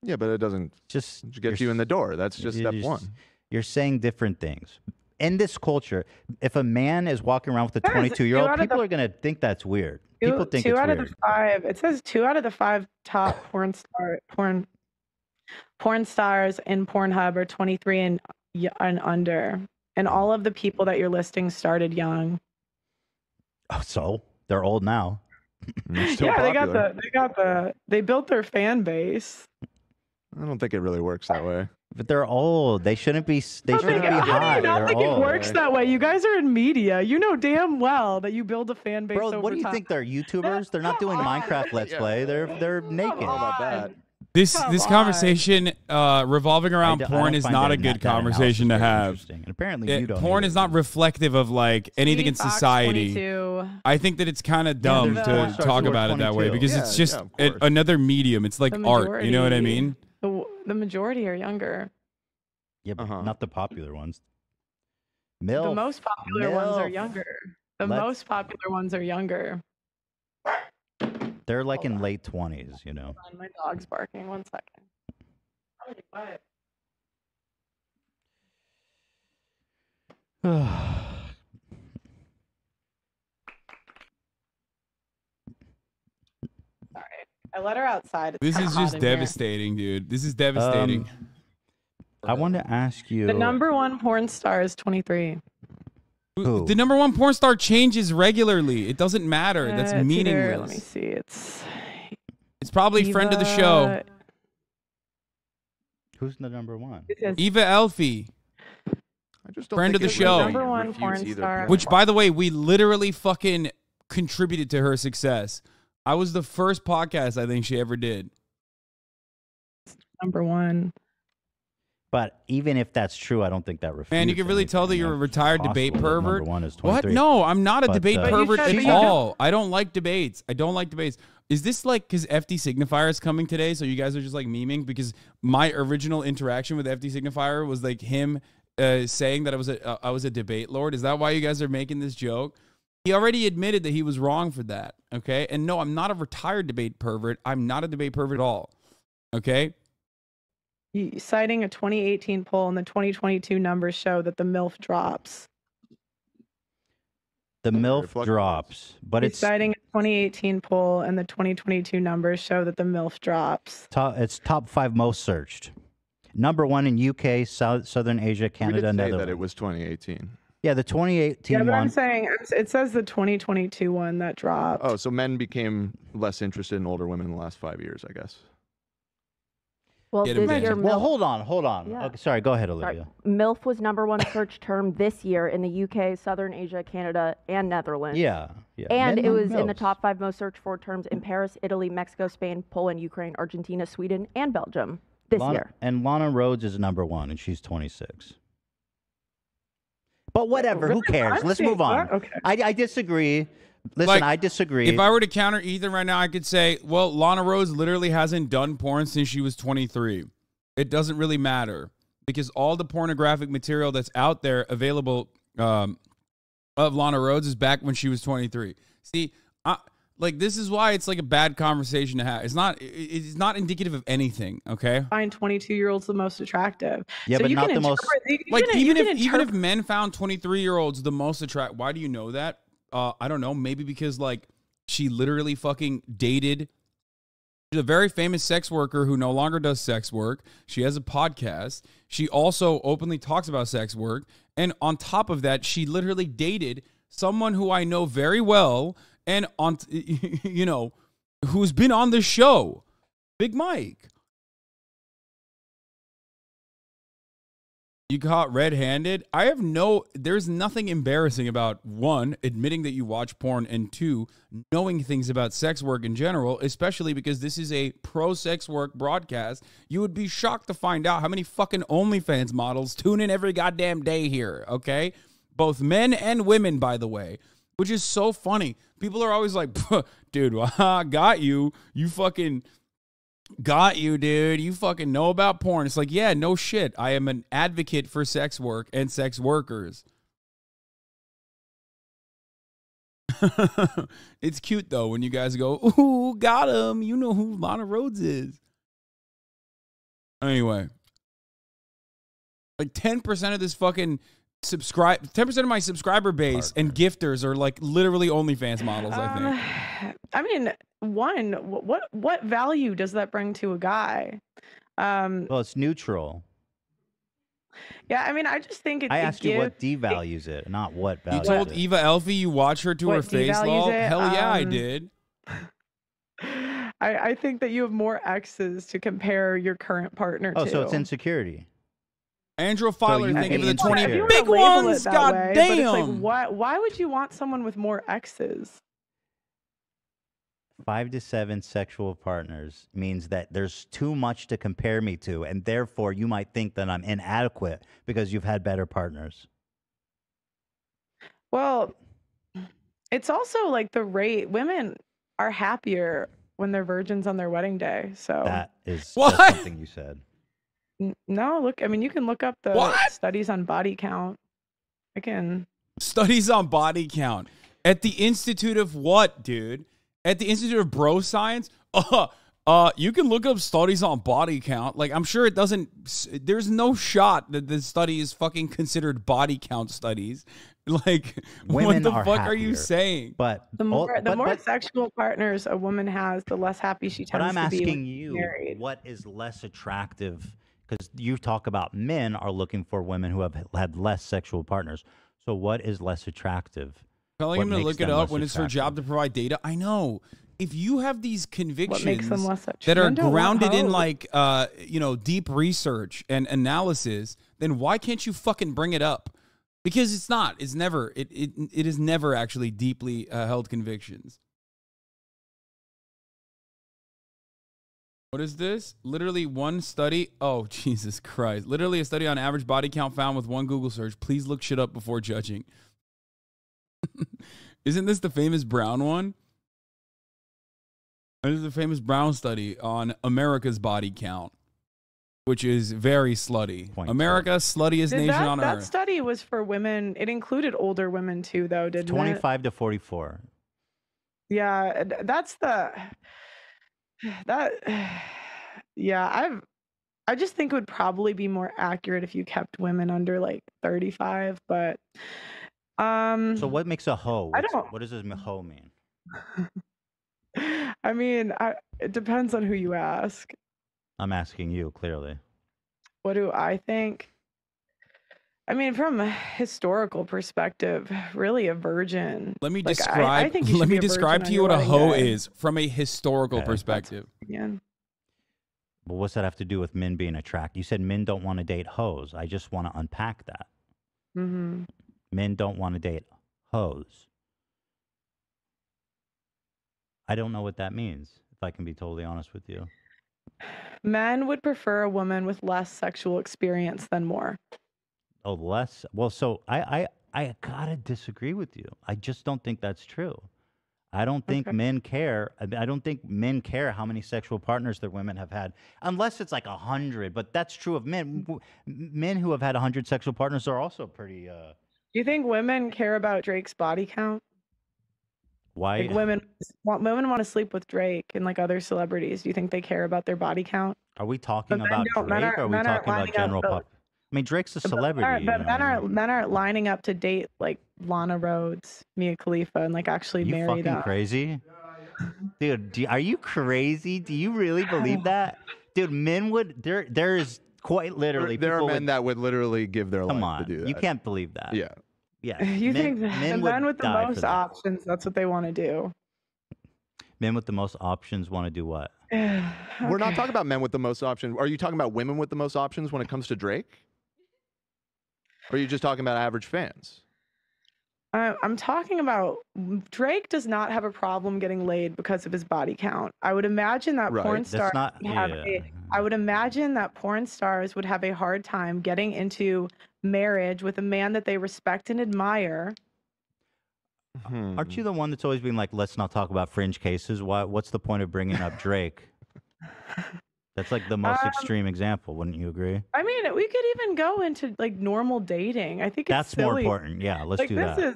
Yeah, but it doesn't just get you in the door. That's just step one. You're saying different things. In this culture, if a man is walking around with a 22-year-old, people are going to think that's weird. People think it's weird. 2 out of the 5. It says 2 out of the 5 top porn stars in Pornhub are 23 and under. And all of the people that you're listing started young. Oh, so they're old now. Yeah, they built their fan base. I don't think it really works that way. But they're old. They shouldn't be. They How shouldn't do be you hot. not They're think it old. works that way? You guys are in media. You know damn well that you build a fan base Bro, over what do you time. think? They're YouTubers. They're not doing Minecraft Let's Play. They're naked. How about that? This Come conversation revolving around I porn don't is find not that a good that analysis conversation to very have. interesting. And apparently, you don't. Porn is not reflective of like anything in Fox society. 22. I think that it's kind of dumb there's to porn stars talk who are about it that way 22. because Yeah, it's just yeah, of course. another medium. It's like The art. You know what I mean? The majority are younger. Yeah, but Uh-huh. not the popular ones. The MILF. most popular ones are MILF. younger. The Let's- most popular ones are younger. They're like in late 20s, you know. My dog's barking. 1 second. What? Sorry. I let her outside. It's This kinda is hot just in here. devastating, dude. This is devastating. I want to ask you. The number one porn star is 23. Who? The number one porn star changes regularly. It doesn't matter. That's It's either- meaningless. let me see. It's probably friend of the show, Eva- Who's the number one? it says Eva Elfie. I just don't Friend think of the it show. really Number one refutes porn either star. point. Which, by the way, we literally fucking contributed to her success. I was the first podcast I think she ever did. number one. But even if that's true, I don't think that refutes. Man, you can really tell that anything. you're a It's retired debate possible that pervert. Number one is What? 23. No, I'm not a But, debate But you pervert said- at but you all. I don't like debates. I don't like debates. Is this like because FD Signifier is coming today, so you guys are just like memeing? Because my original interaction with FD Signifier was like him saying that I was a debate lord. Is that why you guys are making this joke? He already admitted that he was wrong for that. Okay, and no, I'm not a retired debate pervert. I'm not a debate pervert at all. Okay. Citing a 2018 poll and the 2022 numbers show that the MILF drops. The MILF Reflect- drops, but He's it's citing a 2018 poll and the 2022 numbers show that the MILF drops. top 5 most searched. Number 1 in UK, Southern Asia, We Canada, did say Netherlands. that it was 2018. Yeah, the 2018 Yeah, but I'm one. saying it says the 2022 one that dropped. Oh, so men became less interested in older women in the last 5 years, I guess. Well, Get him this back. year, Well, MILF, hold on. Yeah. Okay, sorry, go ahead, sorry, Olivia. MILF was number one search term this year in the UK, Southern Asia, Canada, and Netherlands. Yeah. And Men it love was in the MILFs. top 5 most searched for terms in Paris, Italy, Mexico, Spain, Poland, Ukraine, Argentina, Sweden, and Belgium this year. And Lana Rhodes is number 1, and she's 26. But whatever, who cares? Let's move on. Okay. I disagree. Listen, Like, I disagree. If I were to counter Ethan right now, I could say, well, Lana Rhodes literally hasn't done porn since she was 23. It doesn't really matter because all the pornographic material that's out there available of Lana Rhodes is back when she was 23. See, this is why it's like a bad conversation to have. It's not indicative of anything. Okay. Find 22-year-olds the most attractive. Yeah, So but you not can the most- interpret- you Like can- even you if can even if interpret- men found 23-year-olds the most attractive, why do you know that? I don't know. Maybe because like she literally fucking dated. She's a very famous sex worker who no longer does sex work. She has a podcast. She also openly talks about sex work, and on top of that, she literally dated someone who I know very well, and who's been on the show, Big Mike. You caught red-handed? There's nothing embarrassing about, 1, admitting that you watch porn, and 2, knowing things about sex work in general, especially because this is a pro-sex work broadcast. You would be shocked to find out how many fucking OnlyFans models tune in every goddamn day here, okay? Both men and women, by the way, which is so funny. People are always like, dude, got you. You fucking... Got you, dude. You fucking know about porn. It's like, yeah, no shit. I am an advocate for sex work and sex workers. It's cute, though, when you guys go, ooh, got him. You know who Lana Rhodes is. Anyway. Like 10% of this fucking 10% of my subscriber base and gifters are like literally OnlyFans models, I think. I mean, one, what value does that bring to a guy? well, it's neutral. Yeah, I mean, I just think I asked you what devalues it, not what You values told it. Eva Elfie you watch her to What her face, devalues lol? it? Hell yeah, I did. I think that you have more exes to compare your current partner Oh, to. so it's insecurity. Andrew Filer, thank you for the 20 If you were big to label ones. it that God way, damn. But it's like, why would you want someone with more exes? 5 to 7 sexual partners means that there's too much to compare me to, and therefore you might think that I'm inadequate because you've had better partners. Well, it's also like the rate. Women are happier when they're virgins on their wedding day. So That is What? just something you said. No, look, I mean, you can look up the What? studies on body count. I can. Studies on body count. At the Institute of what, dude? At the Institute of Bro Science? You can look up studies on body count. Like, I'm sure it doesn't, there's no shot that this study is fucking considered body count studies. Like, Women what the are fuck are you happier. saying? But The more sexual partners a woman has, the less happy she but tends I'm to be when asking she's you, married. what is less attractive? Because you talk about men are looking for women who have had less sexual partners. So what is less attractive? Telling What him to makes look it them up less when it's her job to attractive? provide data. I know. If you have these What makes them convictions less that are Men don't want grounded in hoes. like deep research and analysis, then why can't you fucking bring it up? Because it's not. It's never. It is never actually deeply held convictions. What is this? Literally one study. Oh, Jesus Christ. Literally a study on average body count found with one Google search. Please look shit up before judging. Isn't this the famous Brown one? This is the famous Brown study on America's body count, which is very slutty. America, sluttiest nation on That earth. study was for women. It included older women too, though, didn't it? 25 to 44. Yeah, that's the that. Yeah, I just think it would probably be more accurate if you kept women under like 35. But So what makes a hoe? I don't. What does a hoe mean? I mean, it depends on who you ask. I'm asking you, clearly. What do I think? I mean, from a historical perspective, really a virgin. Let me Like, describe. I think you Let should me be a describe virgin to on you your what a wedding hoe day. is from a historical Okay. perspective. Again. But what's that have to do with men being attracted? You said men don't want to date hoes. I just want to unpack that. Mm-hmm. Men don't want to date hoes. I don't know what that means, if I can be totally honest with you. Men would prefer a woman with less sexual experience than more. Oh, less? Well, so I gotta disagree with you. I just don't think that's true. I don't think men care. I don't think men care how many sexual partners their women have had, unless it's like 100. But that's true of men. Men who have had 100 sexual partners are also pretty. Do you think women care about Drake's body count? Why? Like women want to sleep with Drake and like other celebrities. Do you think they care about their body count? Are we talking But men about don't. Drake, or are we Men aren't talking about lining up general to- pop? I mean, Drake's a celebrity. But you know? men aren't lining up to date like Lana Rhoades, Mia Khalifa, and like actually You marry fucking them. crazy? Dude, are you crazy? Do you really believe that? Dude, men would, there is quite literally. There are people men would, that would literally give their come life on, to do that. you can't believe that. Yeah. Yeah. You think that the would men with the die for most that. options, that's what they want to do. Men with the most options want to do what? We're not talking about men with the most options. Are you talking about women with the most options when it comes to Drake? Or are you just talking about average fans? I'm talking about Drake does not have a problem getting laid because of his body count. I would imagine that Right. porn That's stars not- would have yeah. I would imagine that porn stars would have a hard time getting into marriage with a man that they respect and admire. Aren't you the one that's always been like, let's not talk about fringe cases? What's the point of bringing up Drake? That's like the most extreme example, wouldn't you agree? I mean, we could even go into like normal dating. I think it's That's more silly. important. Yeah, let's Like do this that. is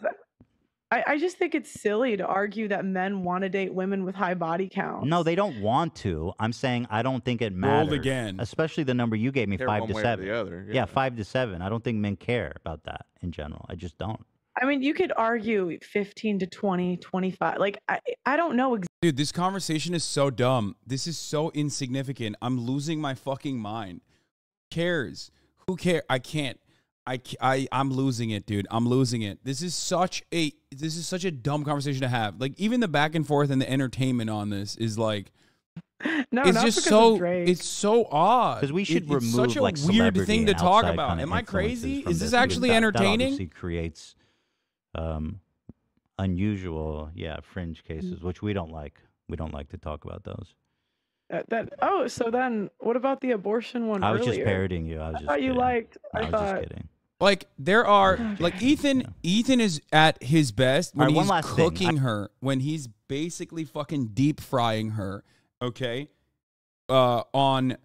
I just think it's silly to argue that men want to date women with high body counts. No, they don't want to. I'm saying I don't think it matters. again. Especially the number you gave me, Care 5 one to way or 7. the other, Yeah, 5 to 7. I don't think men care about that in general. I just don't. I mean, you could argue 15 to 20, 25. Like, I don't know Dude, this conversation is so dumb. This is so insignificant. I'm losing my fucking mind. Who cares? Who cares? I can't. I'm losing it, dude. I'm losing it. This is such a dumb conversation to have. Like, even the back and forth and the entertainment on this is like, No, it's not just because so of Drake. it's so odd. Because we should it's remove such a like weird celebrity thing to and talk outside about. kinda Am I influences crazy? from Is this because actually that entertaining? obviously creates unusual, fringe cases, which we don't like. We don't like to talk about those. So then what about the abortion one I was earlier? just parodying you. I was I just thought you kidding. liked. I was just kidding. Like there are like Ethan is at his best when All right, one he's last thing. cooking her, when he's basically fucking deep frying her, okay? On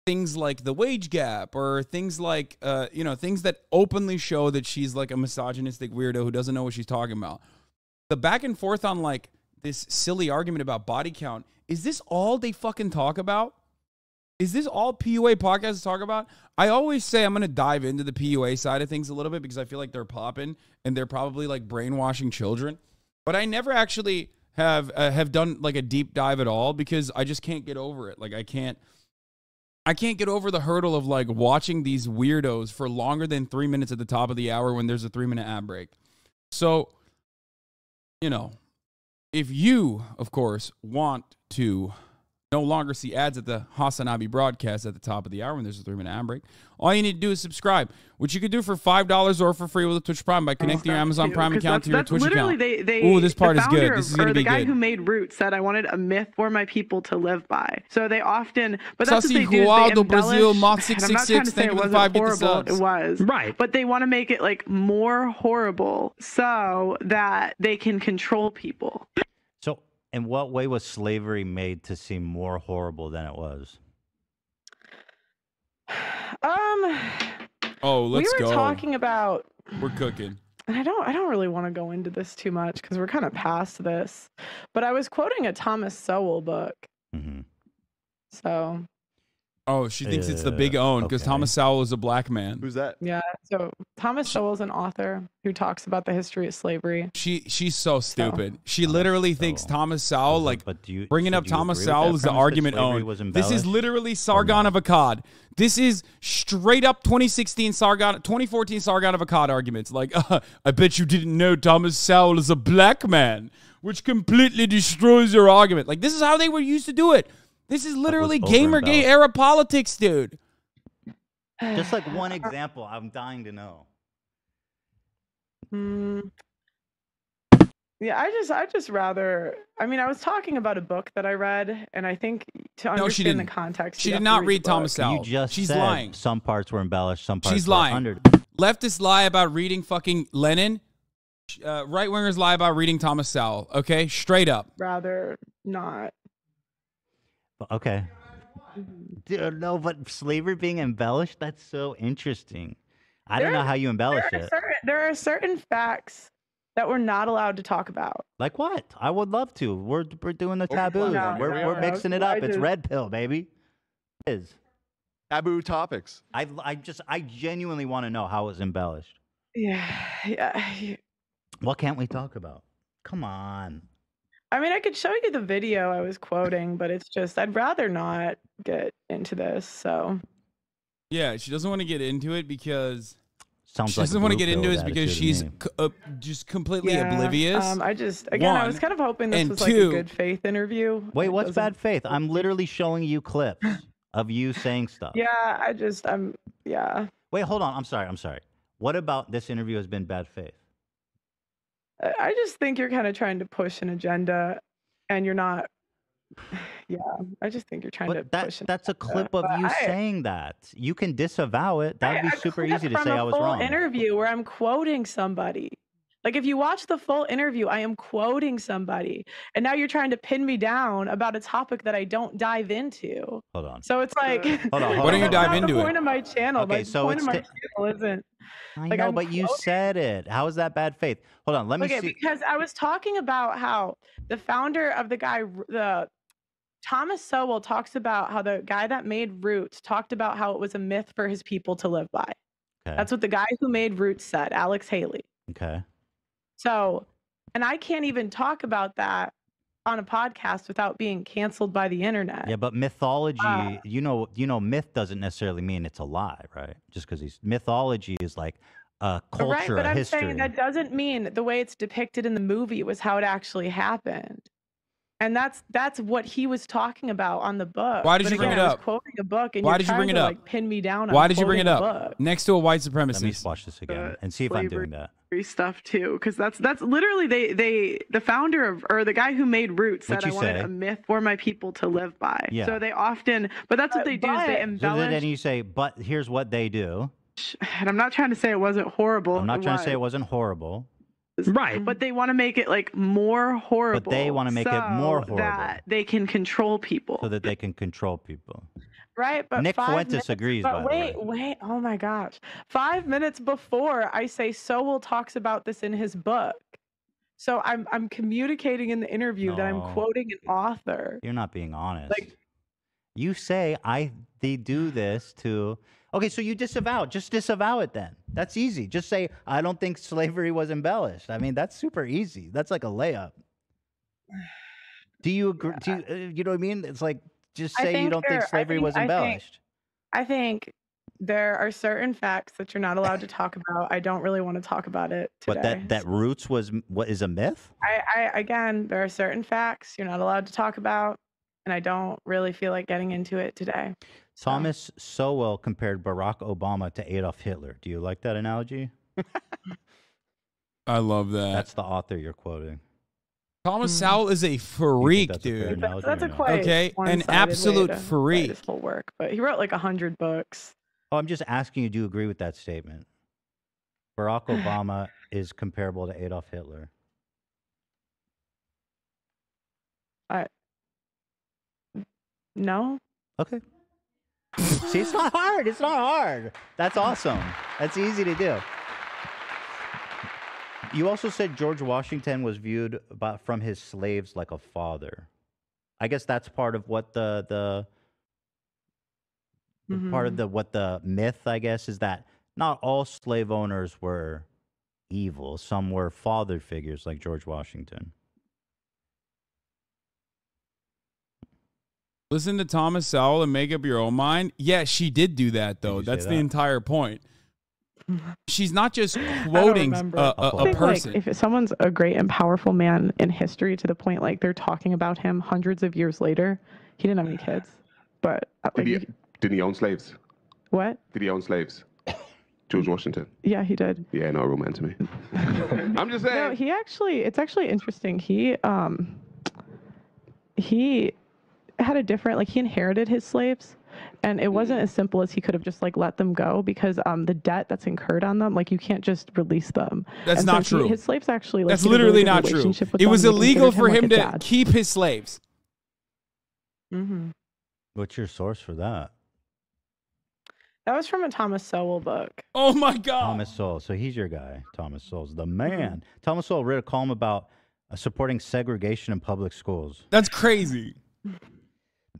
things like the wage gap or things like things that openly show that she's like a misogynistic weirdo who doesn't know what she's talking about. The back and forth on like this silly argument about body count, is this all they fucking talk about? Is this all PUA podcasts talk about? I always say I'm going to dive into the PUA side of things a little bit because I feel like they're popping and they're probably like brainwashing children. But I never actually have done like a deep dive at all because I just can't get over it. Like I can't get over the hurdle of like watching these weirdos for longer than 3 minutes at the top of the hour when there's a 3-minute ad break. So, if you, of course, want to no longer see ads at the HasanAbi broadcast at the top of the hour when there's a 3-minute ad break, all you need to do is subscribe, which you could do for $5 or for free with a Twitch Prime by connecting your Amazon Prime account to your Twitch account. Ooh, this part is good. This is going to be good. The guy who made Roots said, I wanted a myth for my people to live by. So they often, but that's what they do, is they embellish, Brazil, and I'm not trying to say it wasn't horrible, it was. Right. But they want to make it like more horrible so that they can control people. So, in what way was slavery made to seem more horrible than it was? Let's go. We were talking about. We're cooking. And I don't really want to go into this too much because we're kind of past this. But I was quoting a Thomas Sowell book. Mm-hmm. So. Oh, she thinks it's the big own because Thomas Sowell is a black man. Who's that? Yeah. So Thomas Sowell is an author who talks about the history of slavery. She's so stupid. She literally thinks Thomas Sowell, like bringing up Thomas Sowell is the argument own. This is literally Sargon of Akkad. This is straight up 2014 Sargon of Akkad arguments. Like, I bet you didn't know Thomas Sowell is a black man, which completely destroys your argument. Like, this is how they were used to do it. This is literally Gamergate era politics, dude. Just like one example, I'm dying to know. Yeah, I just rather. I mean, I was talking about a book that I read, and I think to understand the context, she did not read Thomas Sowell. She's lying. Some parts were embellished. Some parts she's were lying. Leftists lie about reading fucking Lenin. Right wingers lie about reading Thomas Sowell. Okay, straight up. Rather not. Okay. Dude, no, but slavery being embellished, that's so interesting. I don't know how you embellish it. There are certain facts that we're not allowed to talk about. Like what? I would love to. We're doing the taboo. We're mixing it up. It's red pill, baby. It is. Taboo topics. I genuinely want to know how it's embellished. Yeah. What can't we talk about? Come on. I mean, I could show you the video I was quoting, but it's just, I'd rather not get into this, so. Yeah, she doesn't want to get into it because... She doesn't want to get into it because she's just completely oblivious. I was kind of hoping this was like a good faith interview. Wait, what's bad faith? I'm literally showing you clips of you saying stuff. Yeah, Wait, hold on. I'm sorry. What about this interview has been bad faith? I just think you're kind of trying to push an agenda, and you're not. Yeah, I just think you're trying to push. That's a clip of you saying that. You can disavow it. That'd be super easy to say I was wrong. Interview where I'm quoting somebody. Like if you watch the full interview, I am quoting somebody, and now you're trying to pin me down about a topic that I don't dive into. Hold on. So it's like, hold on. Why don't you dive into it? The point of my channel. Okay, the point of my channel isn't. I know, but you said it. How is that bad faith? Hold on, let me see. Because I was talking about how the founder of the Thomas Sowell talks about how the guy that made Roots talked about how it was a myth for his people to live by. Okay. That's what the guy who made Roots said, Alex Haley. Okay. So, and I can't even talk about that on a podcast without being canceled by the internet. Yeah, but mythology, you know, myth doesn't necessarily mean it's a lie, right? Just because mythology is like a culture, right, but a I'm history. saying that doesn't mean the way it's depicted in the movie was how it actually happened. And that's what he was talking about on the book. Why did you bring it up? I was quoting a book, and Why did you bring it up? Like, pin me down. Why did you bring it up? Next to a white supremacist. Let me watch this again and see if I'm doing that. Stuff too, because that's literally the founder of, or the guy who made Roots said I wanted a myth for my people to live by. Yeah. So they often, but that's what they do is they embellish. So then you say, but here's what they do. And I'm not trying to say it wasn't horrible. I'm not trying to say it wasn't horrible. Right, but they want to make it like more horrible. But they want to make it more horrible. That they can control people. So that they can control people. Right, but Nick Fuentes agrees. But by the way. wait! Oh my gosh! 5 minutes before I say Sowell talks about this in his book, so I'm communicating in the interview that I'm quoting an author. You're not being honest. Like, you say they do this to. Okay, so you disavow. Just disavow it then. That's easy. Just say, I don't think slavery was embellished. I mean, that's super easy. That's like a layup. Do you agree? Do you know what I mean? It's like, just say you don't think slavery was embellished. I think there are certain facts that you're not allowed to talk about. I don't really want to talk about it today. But that Roots was what is a myth? Again, there are certain facts you're not allowed to talk about, and I don't really feel like getting into it today. Thomas Sowell compared Barack Obama to Adolf Hitler. Do you like that analogy? I love that. That's the author you're quoting. Thomas Sowell is a freak, dude. That's a quite an absolute freak. His whole work, but he wrote like 100 books. Oh, I'm just asking you, do you agree with that statement? Barack Obama is comparable to Adolf Hitler. No. Okay. See, it's not hard. It's not hard. That's awesome. That's easy to do. You also said George Washington was viewed from his slaves like a father. I guess that's part of what the what the myth, I guess, is that not all slave owners were evil. Some were father figures like George Washington. Listen to Thomas Sowell and make up your own mind. Yeah, she did do that, though. That's the entire point. She's not just quoting a person. Like, if someone's a great and powerful man in history to the point like they're talking about him hundreds of years later, he didn't have any kids. But did he own slaves? What? Did he own slaves? George Washington. Yeah, he did. Yeah, no real man to me. I'm just saying. No, it's actually interesting. He had a different, like, he inherited his slaves, and it wasn't as simple as he could have just like let them go, because the debt that's incurred on them, like, you can't just release them. That's not true. His slaves actually, like, that's literally not true. It was illegal for him to keep his slaves. Mm-hmm. What's your source for that? That was from a Thomas Sowell book. Oh my God. Thomas Sowell. So he's your guy. Thomas Sowell's the man. Thomas Sowell wrote a column about supporting segregation in public schools. That's crazy.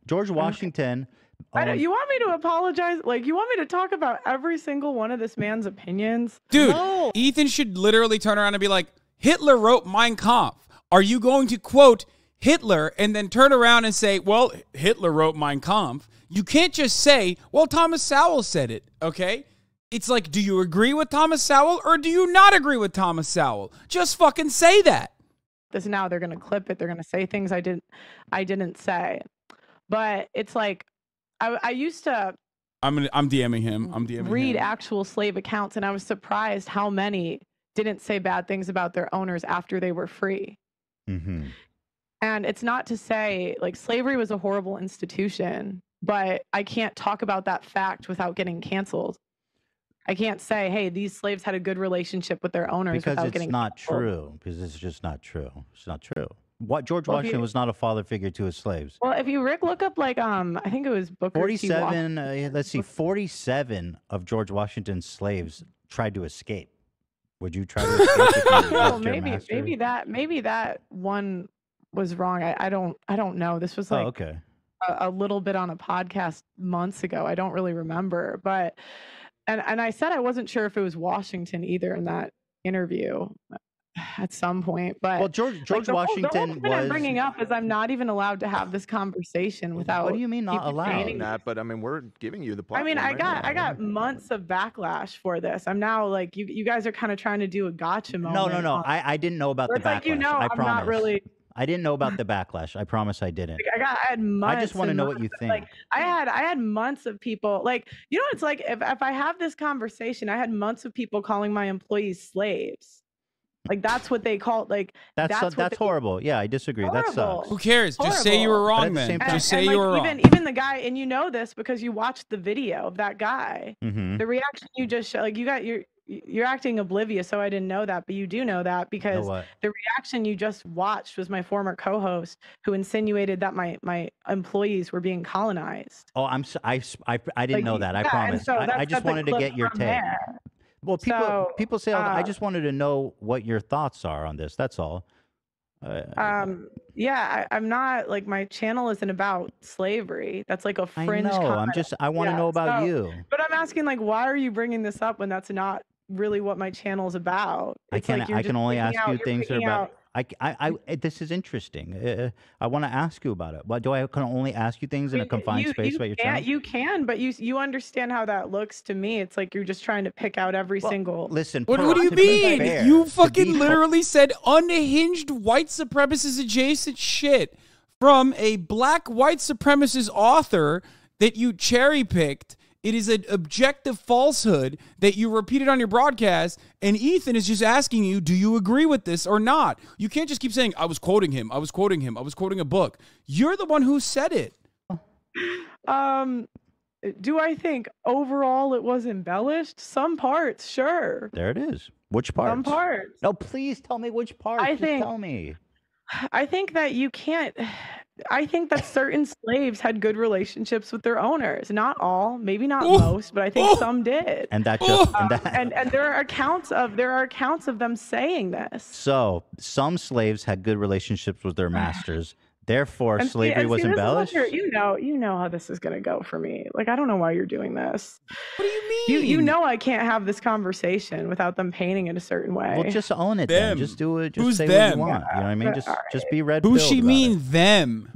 George Washington. You want me to apologize? Like, you want me to talk about every single one of this man's opinions? Dude, Ethan should literally turn around and be like, Hitler wrote Mein Kampf. Are you going to quote Hitler and then turn around and say, well, Hitler wrote Mein Kampf? You can't just say, well, Thomas Sowell said it, okay? It's like, do you agree with Thomas Sowell or do you not agree with Thomas Sowell? Just fucking say that. Now they're going to clip it. They're going to say things I didn't say. But it's like, I used to I'm DMing him. Read actual slave accounts, and I was surprised how many didn't say bad things about their owners after they were free. Mm-hmm. And it's not to say like slavery was a horrible institution, but I can't talk about that fact without getting canceled. I can't say, hey, these slaves had a good relationship with their owners without getting canceled. Because it's not true. Because it's just not true. It's not true. George Washington was not a father figure to his slaves. Well, if you look up like I think it was Booker 47. Let's see, 47 of George Washington's slaves tried to escape. Would you try to escape? Well, maybe that one was wrong. I don't know. This was like okay. a little bit on a podcast months ago. I don't really remember, but and I said I wasn't sure if it was Washington either in that interview at some point, but well, George Washington was. I'm bringing up is I'm not even allowed to have this conversation without. What do you mean not allowed? That, but I mean, we're giving you the platform. I mean, I got months of backlash for this. I'm now like you guys are kind of trying to do a gotcha moment. No. I didn't know about the backlash. Like, I promise. I'm not really. I didn't know about the backlash. I promise I didn't. I had months. I just want to know what you think. Like I had months of people like, you know, it's like if I have this conversation, I had months of people calling my employees slaves. Like that's what they call like that's horrible. Yeah, I disagree. Horrible. That sucks. Who cares? Just say you were wrong then. Just say you were wrong. Even the guy, and you know this because you watched the video of that guy. The reaction you just showed, like you're acting oblivious, so I didn't know that, but you do know that because the reaction you just watched was my former co-host who insinuated that my employees were being colonized. Oh, I didn't know that. I promise. So I just wanted to get your take. There. Well, people say I just wanted to know what your thoughts are on this. That's all. Yeah, I'm not like my channel isn't about slavery. That's like a fringe. I know. I want to know about you. But I'm asking like, why are you bringing this up when that's not really what my channel is about? It's I can only ask you things about. This is interesting. I want to ask you about it. But I can only ask you things in a confined space about your channel? You can, but you understand how that looks to me. It's like you're just trying to pick out every single. Listen, what do you mean? You fucking literally said unhinged white supremacist adjacent shit from a black white supremacist author that you cherry picked. It is an objective falsehood that you repeated on your broadcast, and Ethan is just asking you, do you agree with this or not? You can't just keep saying, I was quoting him, I was quoting him, I was quoting a book. You're the one who said it. Do I think overall it was embellished? Some parts, sure. There it is. Which parts? Some parts. No, please tell me which parts. Tell me. I think that you can't... I think that certain slaves had good relationships with their owners. Not all, maybe not most, but I think some did. And that just and there are accounts of them saying this. So some slaves had good relationships with their masters. Therefore, slavery was embellished. You know how this is going to go for me. Like, I don't know why you're doing this. What do you mean? You know I can't have this conversation without them painting it a certain way. Well, just own it then. Just do it. Just Who's say them? what you want. You know what I mean? Just be red. Who's she mean them?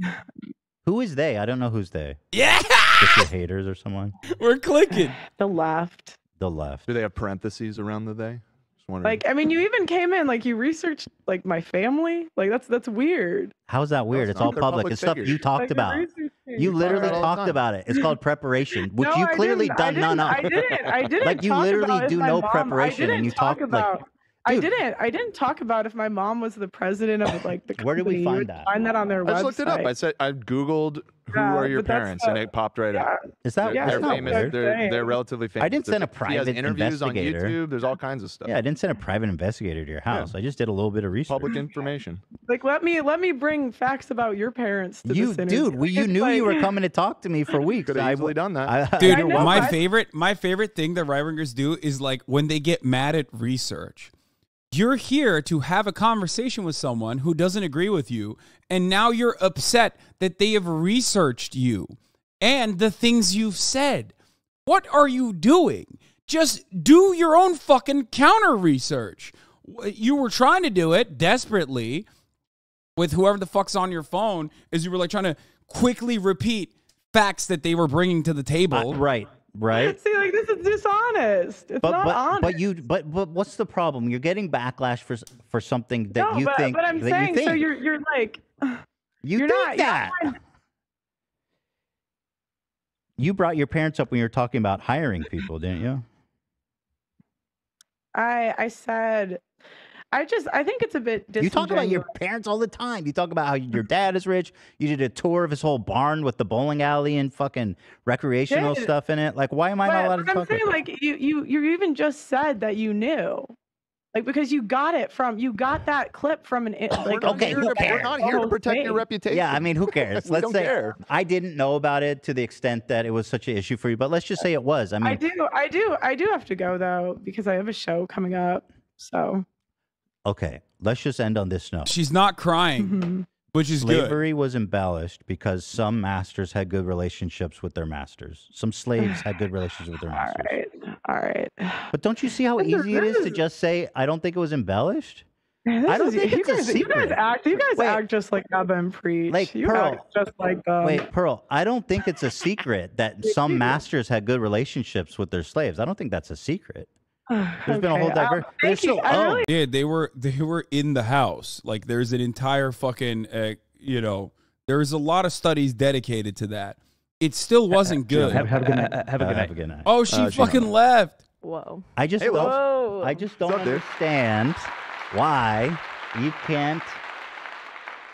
Who is they? I don't know who's they. Yeah. Just your haters or someone. We're clicking. The left. The left. Do they have parentheses around the they? Like, I mean, you even came in, like, you researched, like, my family. Like, that's weird. How's that weird? It's all public. It's stuff you talked about. You literally talked about it. It's called preparation, which you clearly done none of. I didn't. Like, you literally do no preparation, and you talk about. Dude. I didn't talk about if my mom was the president of like the company. Where did we find that? Find that on their website. I just looked it up. I Googled who are your parents, and it popped right up. Is that they're famous? Weird? They're relatively famous. I didn't send a private interviews investigator. on YouTube. There's all kinds of stuff. Yeah, I didn't send a private investigator to your house. I just did a little bit of research. Public information. Like let me bring facts about your parents to this interview. Dude, you knew you were coming to talk to me for weeks. Could have easily done that. Dude, my favorite thing that right-wingers do is like when they get mad at research. You're here to have a conversation with someone who doesn't agree with you, and now you're upset that they have researched you and the things you've said. What are you doing? Just do your own fucking counter research. You were trying to do it desperately with whoever the fuck's on your phone as you were like trying to quickly repeat facts that they were bringing to the table. Right. See, like this is dishonest. It's not honest. But what's the problem? You're getting backlash for something that you think. But I'm saying, so you're like, you're think that. You brought your parents up when you were talking about hiring people, didn't you? I said. I think it's a bit disingenuous. You talk about your parents all the time. You talk about how your dad is rich. You did a tour of his whole barn with the bowling alley and fucking recreational stuff in it. Like, why am I not allowed to talk about that? I'm saying, like, you even just said that you knew. Like, because you got that clip from an like. Okay, who cares? We're not here to protect your reputation. Yeah, I mean, who cares? Let's say care. I didn't know about it to the extent that it was such an issue for you, but let's just say it was. I mean, I do have to go though because I have a show coming up. So. Okay, let's just end on this note. She's not crying, which is good. Slavery was embellished because some masters had good relationships with their masters. Some slaves had good relationships with their masters. All right. But don't you see how easy it is to just say, I don't think it was embellished? I don't think it's a secret. You guys act just like Evan preach. Like you Pearl, act just like them. Wait, Pearl, I don't think it's a secret that some masters had good relationships with their slaves. I don't think that's a secret. There's been a whole diverse. Yeah, they were in the house. Like there's an entire fucking there's a lot of studies dedicated to that. It still wasn't good. Have a good night. Have a good night. Oh, she fucking left. Whoa. I just don't understand why you can't.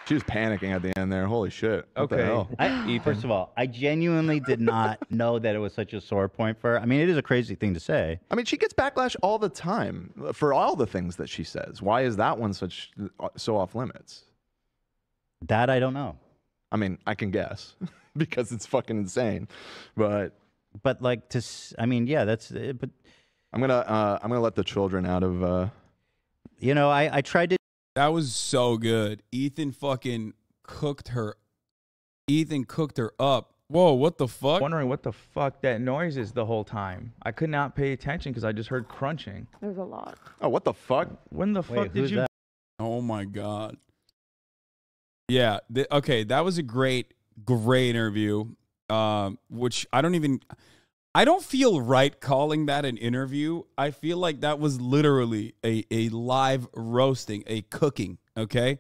She was panicking at the end there. Holy shit. What the hell? First of all, I genuinely did not know that it was such a sore point for her. I mean, it is a crazy thing to say. I mean, she gets backlash all the time for all the things that she says. Why is that one so off limits? That I don't know. I mean, I can guess because it's fucking insane. But like I mean, yeah, that's. But I'm gonna let the children out of. I tried to. That was so good. Ethan fucking cooked her. Ethan cooked her up. Whoa, what the fuck? Wondering what the fuck that noise is the whole time. I could not pay attention because I just heard crunching. There's a lot. Oh, what the fuck? When the fuck did you? That? Oh my god. Yeah. Okay, that was a great interview. Which I don't feel right calling that an interview. I feel like that was literally a live roasting, a cooking, okay?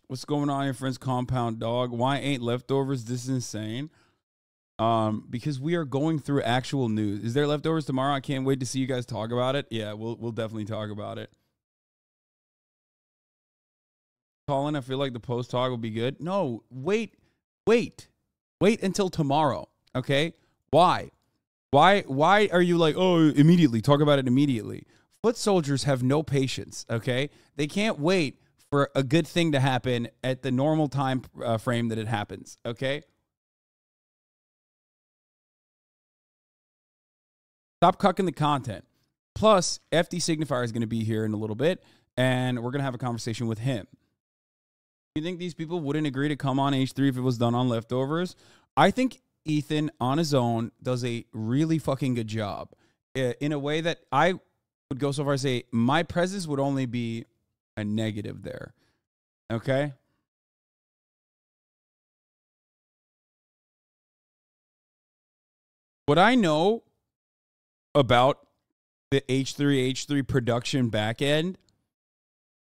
What's going on in your friend's compound, dog? Why ain't leftovers this insane? Because we are going through actual news. Is there leftovers tomorrow? I can't wait to see you guys talk about it. Yeah, we'll definitely talk about it. Colin, I feel like the post talk will be good. No, wait until tomorrow. Okay? Why are you like, oh, immediately talk about it immediately? Foot soldiers have no patience. Okay? They can't wait for a good thing to happen at the normal time frame that it happens. Okay? Stop cucking the content. Plus, FD Signifier is going to be here in a little bit, and we're going to have a conversation with him. You think these people wouldn't agree to come on H3 if it was done on leftovers? I think Ethan, on his own, does a really fucking good job in a way that I would go so far as to say my presence would only be a negative there. Okay? What I know about the H3 production backend,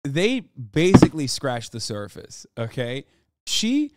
they basically scratched the surface, okay? She